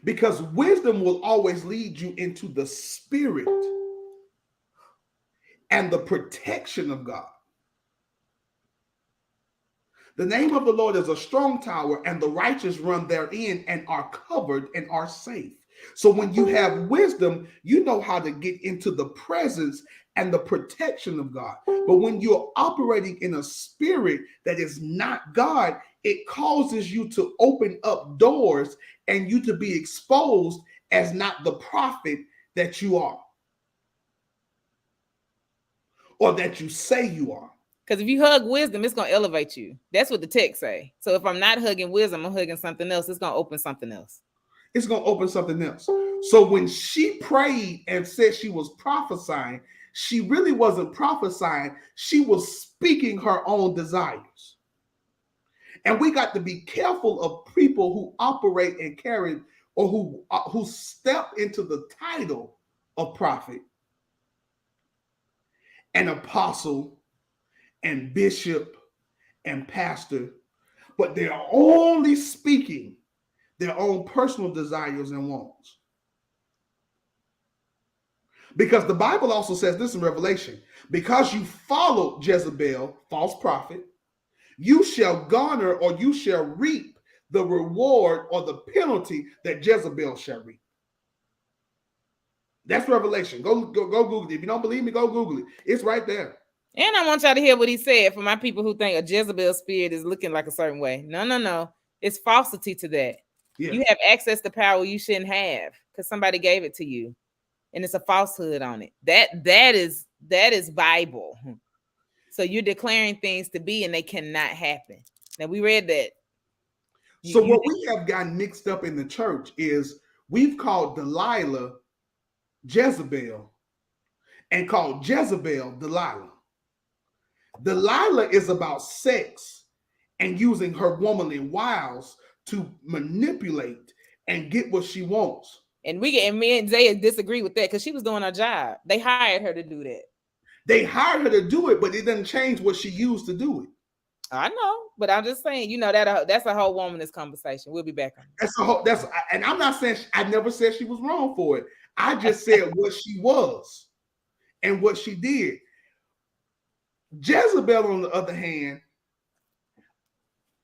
Because wisdom will always lead you into the spirit and the protection of God. The name of the Lord is a strong tower, and the righteous run therein and are covered and are safe. So when you have wisdom, you know how to get into the presence and the protection of God. But when you're operating in a spirit that is not God, it causes you to open up doors and you to be exposed as not the prophet that you are, or that you say you are. Because if you hug wisdom, it's gonna elevate you. That's what the text say. So if I'm not hugging wisdom, I'm hugging something else. It's gonna open something else. It's going to open something else. So when she prayed and said she was prophesying, she really wasn't prophesying. She was speaking her own desires. And we got to be careful of people who operate and carry, or who step into the title of prophet and apostle and bishop and pastor, but they're only speaking their own personal desires and wants. Because the Bible also says this in Revelation: because you followed Jezebel, false prophet, you shall garner, or you shall reap the reward or the penalty that Jezebel shall reap. That's Revelation. Go Google it. If you don't believe me, go Google it. It's right there. And I want y'all to hear what he said for my people who think a Jezebel spirit is looking like a certain way. No. It's falsity to that. Yeah. You have access to power you shouldn't have because somebody gave it to you. And it's a falsehood on it. That is Bible. So you're declaring things to be and they cannot happen. Now we read that. So what we have gotten mixed up in the church is we've called Delilah Jezebel and called Jezebel Delilah. Delilah is about sex and using her womanly wiles to manipulate and get what she wants. And me and Zaya disagree with that because she was doing her job. They hired her to do that. They hired her to do it, but it doesn't change what she used to do it. I know, but I'm just saying, that's a whole womanist conversation. We'll be back on that. And I'm not saying, I never said she was wrong for it. I just said what she was and what she did. Jezebel, on the other hand,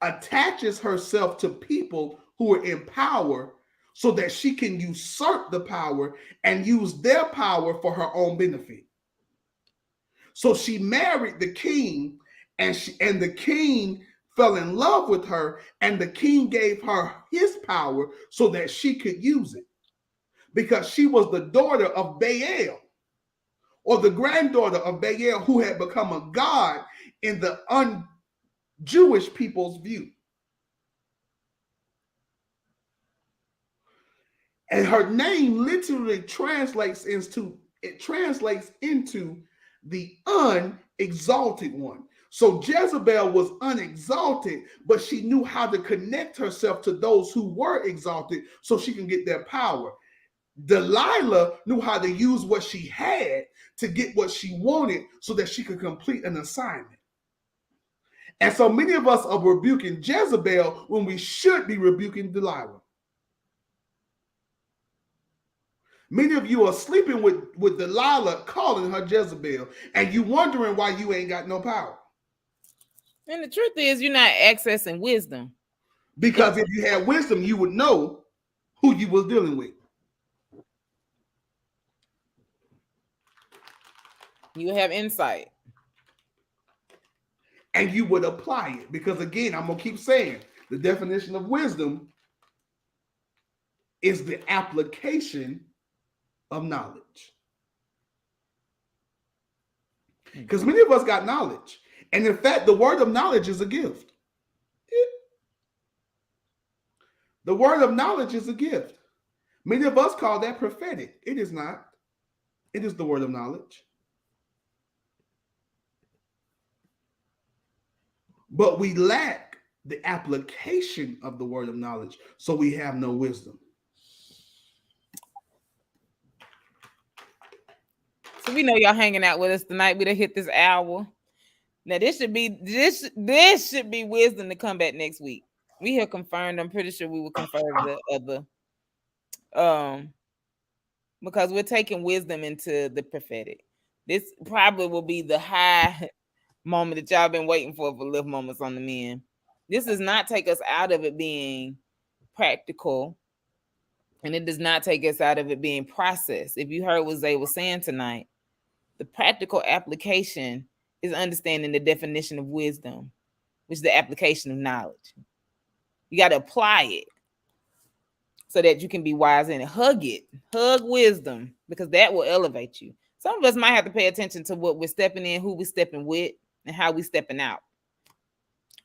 attaches herself to people who are in power so that she can usurp the power and use their power for her own benefit. So she married the king, and the king fell in love with her, and the king gave her his power so that she could use it, because she was the daughter of Baal, or the granddaughter of Baal, who had become a god in the un-Jewish people's view. And her name literally translates into the unexalted one. So Jezebel was unexalted, but she knew how to connect herself to those who were exalted so she can get their power. Delilah knew how to use what she had to get what she wanted so that she could complete an assignment. And so many of us are rebuking Jezebel when we should be rebuking Delilah. Many of you are sleeping with Delilah, calling her Jezebel, and you wondering why you ain't got no power. And the truth is, you're not accessing wisdom. Because if you had wisdom, you would know who you was dealing with. You have insight. And you would apply it. Because again, I'm going to keep saying, the definition of wisdom is the application of knowledge. Because many of us got knowledge. And in fact, the word of knowledge is a gift. The word of knowledge is a gift. Many of us call that prophetic. It is not. It is the word of knowledge. But we lack the application of the word of knowledge, so we have no wisdom. So we know y'all hanging out with us tonight. We done hit this hour. Now this should be wisdom to come back next week. We have confirmed. I'm pretty sure we will confirm the other because we're taking wisdom into the prophetic. This probably will be the high moment that y'all been waiting for Lift Moments on the Men. This does not take us out of it being practical, and it does not take us out of it being processed. If you heard what Zay was saying tonight, the practical application is understanding the definition of wisdom, which is the application of knowledge. You got to apply it so that you can be wise in it. Hug wisdom, because that will elevate you. Some of us might have to pay attention to what we're stepping in, who we're stepping with, and how we're stepping out.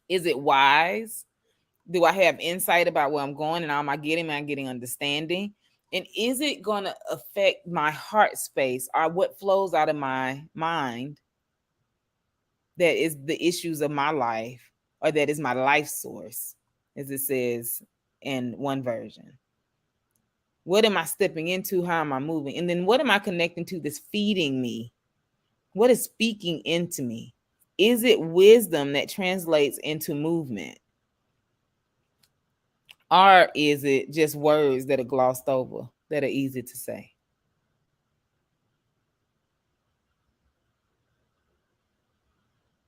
Is it wise? Do I have insight about where I'm going, and am I getting understanding? And is it going to affect my heart space, or what flows out of my mind that is the issues of my life, or that is my life source, as it says in one version? What am I stepping into? How am I moving? And then what am I connecting to that's feeding me? What is speaking into me? Is it wisdom that translates into movement? Or is it just words that are glossed over, that are easy to say?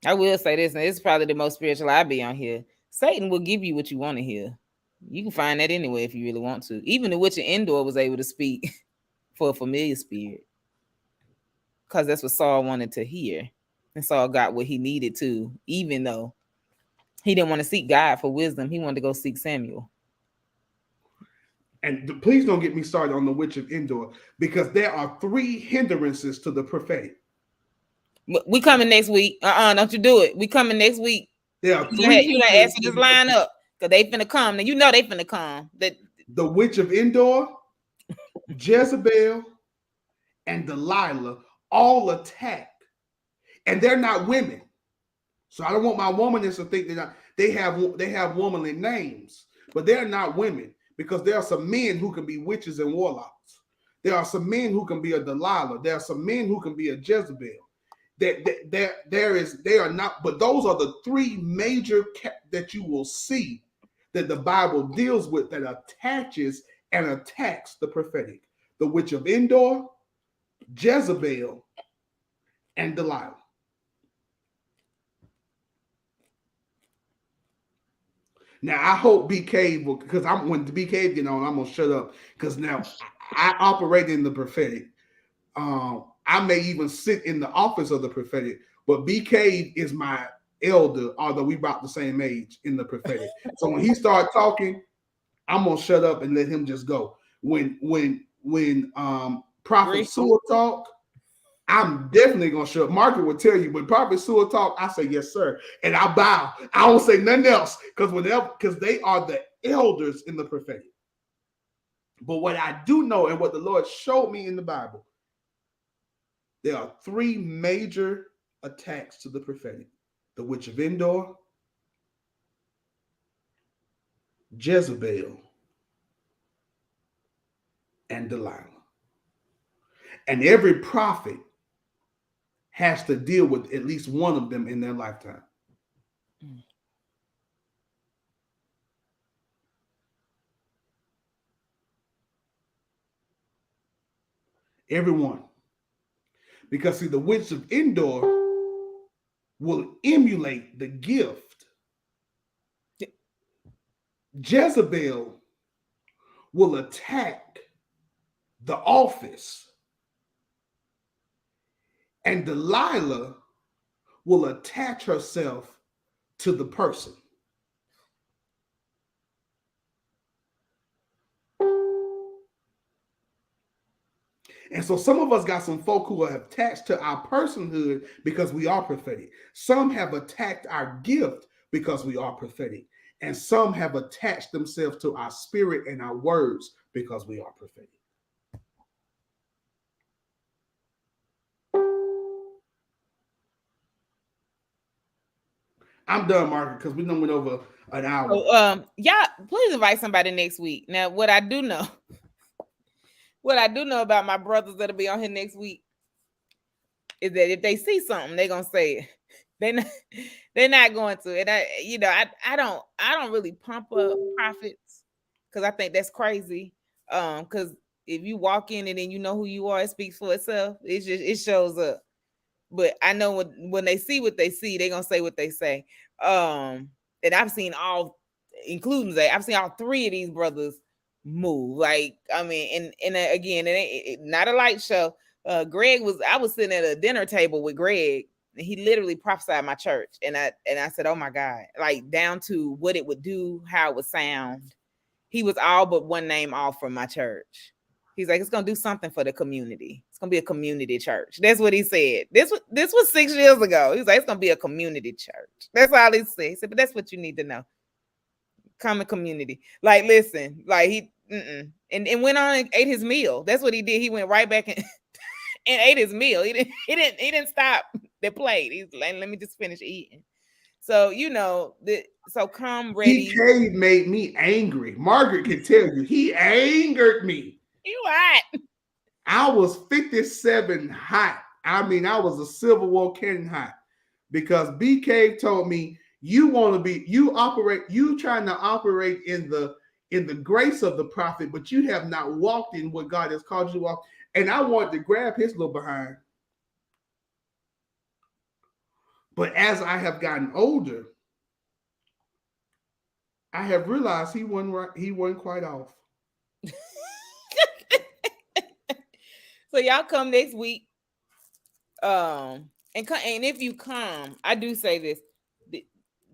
I will say this, and this is probably the most spiritual I be on here. Satan will give you what you want to hear. You can find that anywhere if you really want to. Even the witch of Endor was able to speak for a familiar spirit, because that's what Saul wanted to hear. And Saul got what he needed to, even though he didn't want to seek God for wisdom. He wanted to go seek Samuel. And please don't get me started on the witch of Endor, because there are 3 hindrances to the prophetic. We coming next week. Don't you do it. We coming next week. There are 3 You done asked to just line up, because they finna come. Now you know they finna come. The witch of Endor, Jezebel, and Delilah all attack. And they're not women. So I don't want my womanists to think that they have womanly names, but they're not women, because there are some men who can be witches and warlocks. There are some men who can be a Delilah. There are some men who can be a Jezebel. They are not, but those are the 3 major that you will see that the Bible deals with, that attaches and attacks the prophetic. The witch of Endor, Jezebel, and Delilah. Now I hope BK will, because when BK get on, I'm gonna shut up, because now I operate in the prophetic. I may even sit in the office of the prophetic, but BK is my elder, although we about the same age in the prophetic. So when he start talking, I'm gonna shut up and let him just go. When Prophet Sewell talk, I'm definitely gonna shut up. Margaret will tell you, when Prophet Sewell talk, I say yes, sir, and I bow. I don't say nothing else, because they are the elders in the prophetic. But what I do know, and what the Lord showed me in the Bible, there are 3 major attacks to the prophetic: the witch of Endor, Jezebel, and Delilah. And every prophet has to deal with at least one of them in their lifetime. Everyone. Because see, the witch of Endor will emulate the gift. Jezebel will attack the office. And Delilah will attach herself to the person. And so some of us got some folk who are attached to our personhood because we are prophetic. Some have attacked our gift because we are prophetic. And some have attached themselves to our spirit and our words because we are prophetic. I'm done, Margaret, because we done went over an hour. So, y'all, please invite somebody next week. Now, what I do know about my brothers that'll be on here next week is that if they see something, they're gonna say it. They're not going to. And I don't really pump up prophets because I think that's crazy. Because if you walk in and then you know who you are, it speaks for itself. It shows up. But I know when they see what they see, they're gonna say what they say. And I've seen all, including Zay, I've seen all three of these brothers move. Like, I mean, and again, not a light show. I was sitting at a dinner table with Greg, and he literally prophesied my church. And I said, oh my God, like down to what it would do, how it would sound. He was all but one name off from my church. He's like, it's gonna do something for the community. It's gonna be a community church. That's what he said. This was 6 years ago. He's like, it's gonna be a community church. That's all he said. He said, but that's what you need to know. Common community. Like, listen, like and went on and ate his meal. That's what he did. He went right back and ate his meal. He didn't stop the plate. He's like, let me just finish eating. So so come ready. BK made me angry. Margaret can tell you, he angered me. You hot. I was 57 hot. I mean, I was a Civil War cannon hot because BK told me you trying to operate in the grace of the prophet, but you have not walked in what God has called you to walk. And I wanted to grab his little behind. But as I have gotten older, I have realized he wasn't right. He wasn't quite off. So y'all come next week. And if you come, I do say this.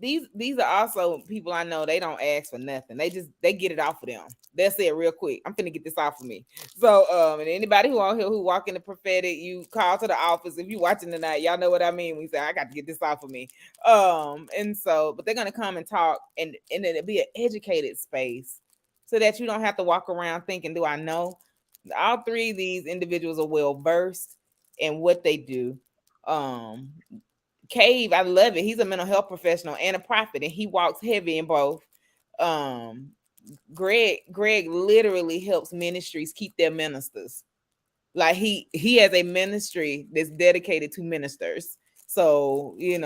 These are also people I know. They don't ask for nothing. They get it off of them. They'll say it real quick. I'm finna get this off of me. So and anybody who out here who walk in the prophetic, you call to the office. If you watching tonight, y'all know what I mean. We say I got to get this off of me. And so, but they're gonna come and talk, and it'll be an educated space, so that you don't have to walk around thinking, do I know? All three of these individuals are well versed in what they do. Cave, I love it. He's a mental health professional and a prophet, and he walks heavy in both. Greg literally helps ministries keep their ministers. Like he has a ministry that's dedicated to ministers. So you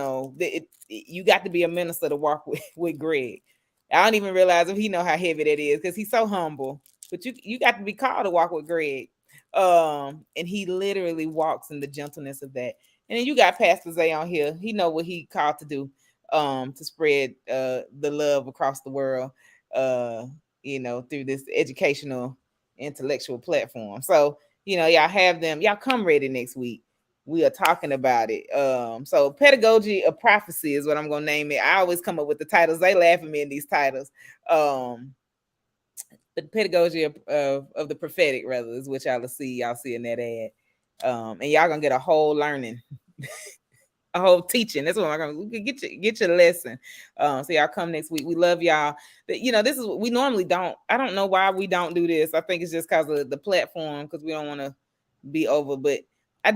got to be a minister to walk with Greg. I don't even realize if he know how heavy that is because he's so humble. But you got to be called to walk with Greg. And he literally walks in the gentleness of that. And then you got Pastor Zay on here. He know what he called to do, to spread the love across the world, through this educational, intellectual platform. So, y'all have them. Y'all come ready next week. We are talking about it. So pedagogy of prophecy is what I'm gonna name it. I always come up with the titles. They laugh at me in these titles. The pedagogy of the prophetic, rather, is what y'all see in that ad. And y'all gonna get a whole learning, a whole teaching. That's what I'm gonna get your lesson. So y'all come next week. We love y'all. This is what we normally don't. I don't know why we don't do this. I think it's just because of the platform, because we don't want to be over. But I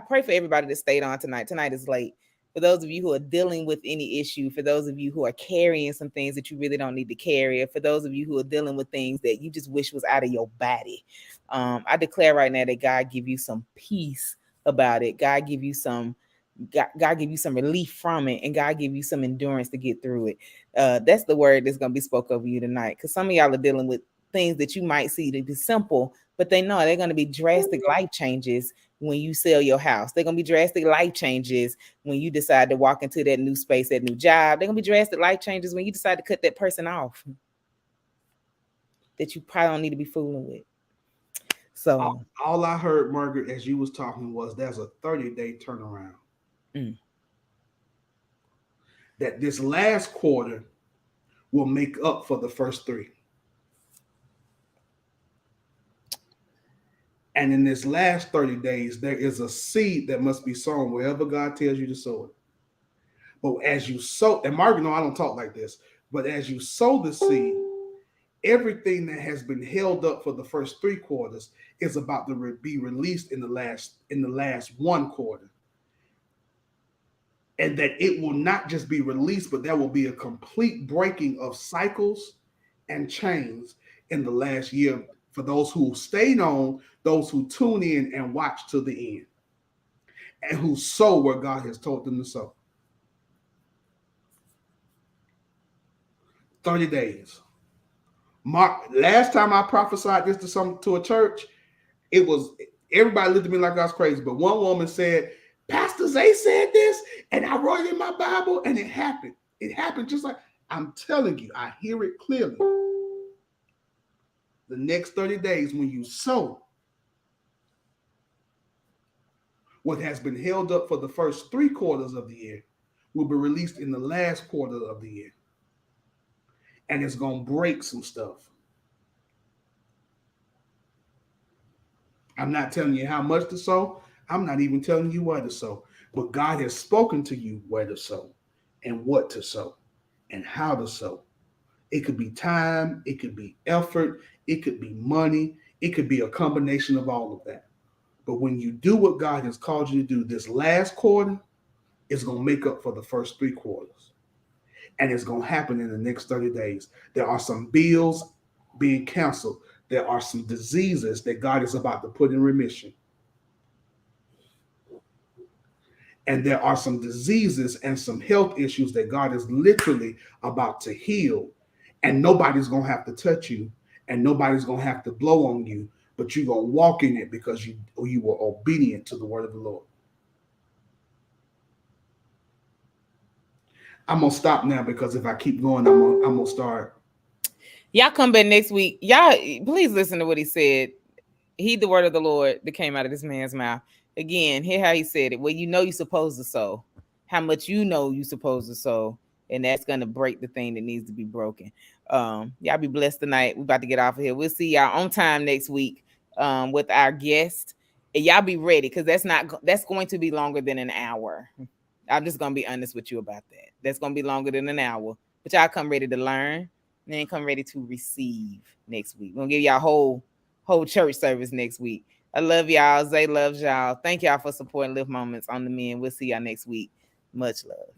pray for everybody that stayed on tonight. Tonight is late. For those of you who are dealing with any issue, for those of you who are carrying some things that you really don't need to carry, for those of you who are dealing with things that you just wish was out of your body, I declare right now that God give you some peace about it. God give you some relief from it, and God give you some endurance to get through it. That's the word that's going to be spoke over you tonight, because some of y'all are dealing with things that you might see to be simple, But they know they're going to be drastic life changes when you sell your house. They're going to be drastic life changes when you decide to walk into that new space, that new job. They're going to be drastic life changes when you decide to cut that person off that you probably don't need to be fooling with. So, All I heard, Margaret, as you was talking, was there's a 30-day turnaround. mm, That this last quarter will make up for the first three. And in this last 30 days, there is a seed that must be sown wherever God tells you to sow it. But as you sow, and Margaret, no, I don't talk like this, but as you sow the seed, everything that has been held up for the first three quarters is about to be released in the last one quarter. And that it will not just be released, but there will be a complete breaking of cycles and chains in the last year for those who stayed on, those who tune in and watch to the end, and who sow where God has told them to sow. 30 days. Last time I prophesied this to a church, it was everybody looked at me like I was crazy. But one woman said, Pastor Zay said this, and I wrote it in my Bible, and it happened. It happened just like I'm telling you. I hear it clearly. The next 30 days, when you sow what has been held up for the first three quarters of the year, will be released in the last quarter of the year. And it's going to break some stuff. I'm not telling you how much to sow. I'm not even telling you where to sow. But God has spoken to you where to sow and what to sow and how to sow. It could be time. It could be effort. It could be money. It could be a combination of all of that. But when you do what God has called you to do, this last quarter is going to make up for the first three quarters. And it's going to happen in the next 30 days. There are some bills being canceled. There are some diseases that God is about to put in remission. And there are some diseases and some health issues that God is literally about to heal. And nobody's going to have to touch you. And nobody's going to have to blow on you. But you're going to walk in it because you were obedient to the word of the Lord. I'm going to stop now because if I keep going, I'm going to start. Y'all come back next week. Y'all, please listen to what he said. Heed the word of the Lord that came out of this man's mouth. Again, hear how he said it. Well, you know you're supposed to sow. How much you know you're supposed to sow. And that's going to break the thing that needs to be broken. Y'all be blessed tonight. We're about to get off of here. We'll see y'all on time next week with our guest. And y'all be ready because that's going to be longer than an hour. I'm just going to be honest with you about that. That's going to be longer than an hour. But y'all come ready to learn and then come ready to receive next week. We're going to give y'all whole church service next week. I love y'all. Zay loves y'all. Thank y'all for supporting Lift Moments on the Men. We'll see y'all next week. Much love.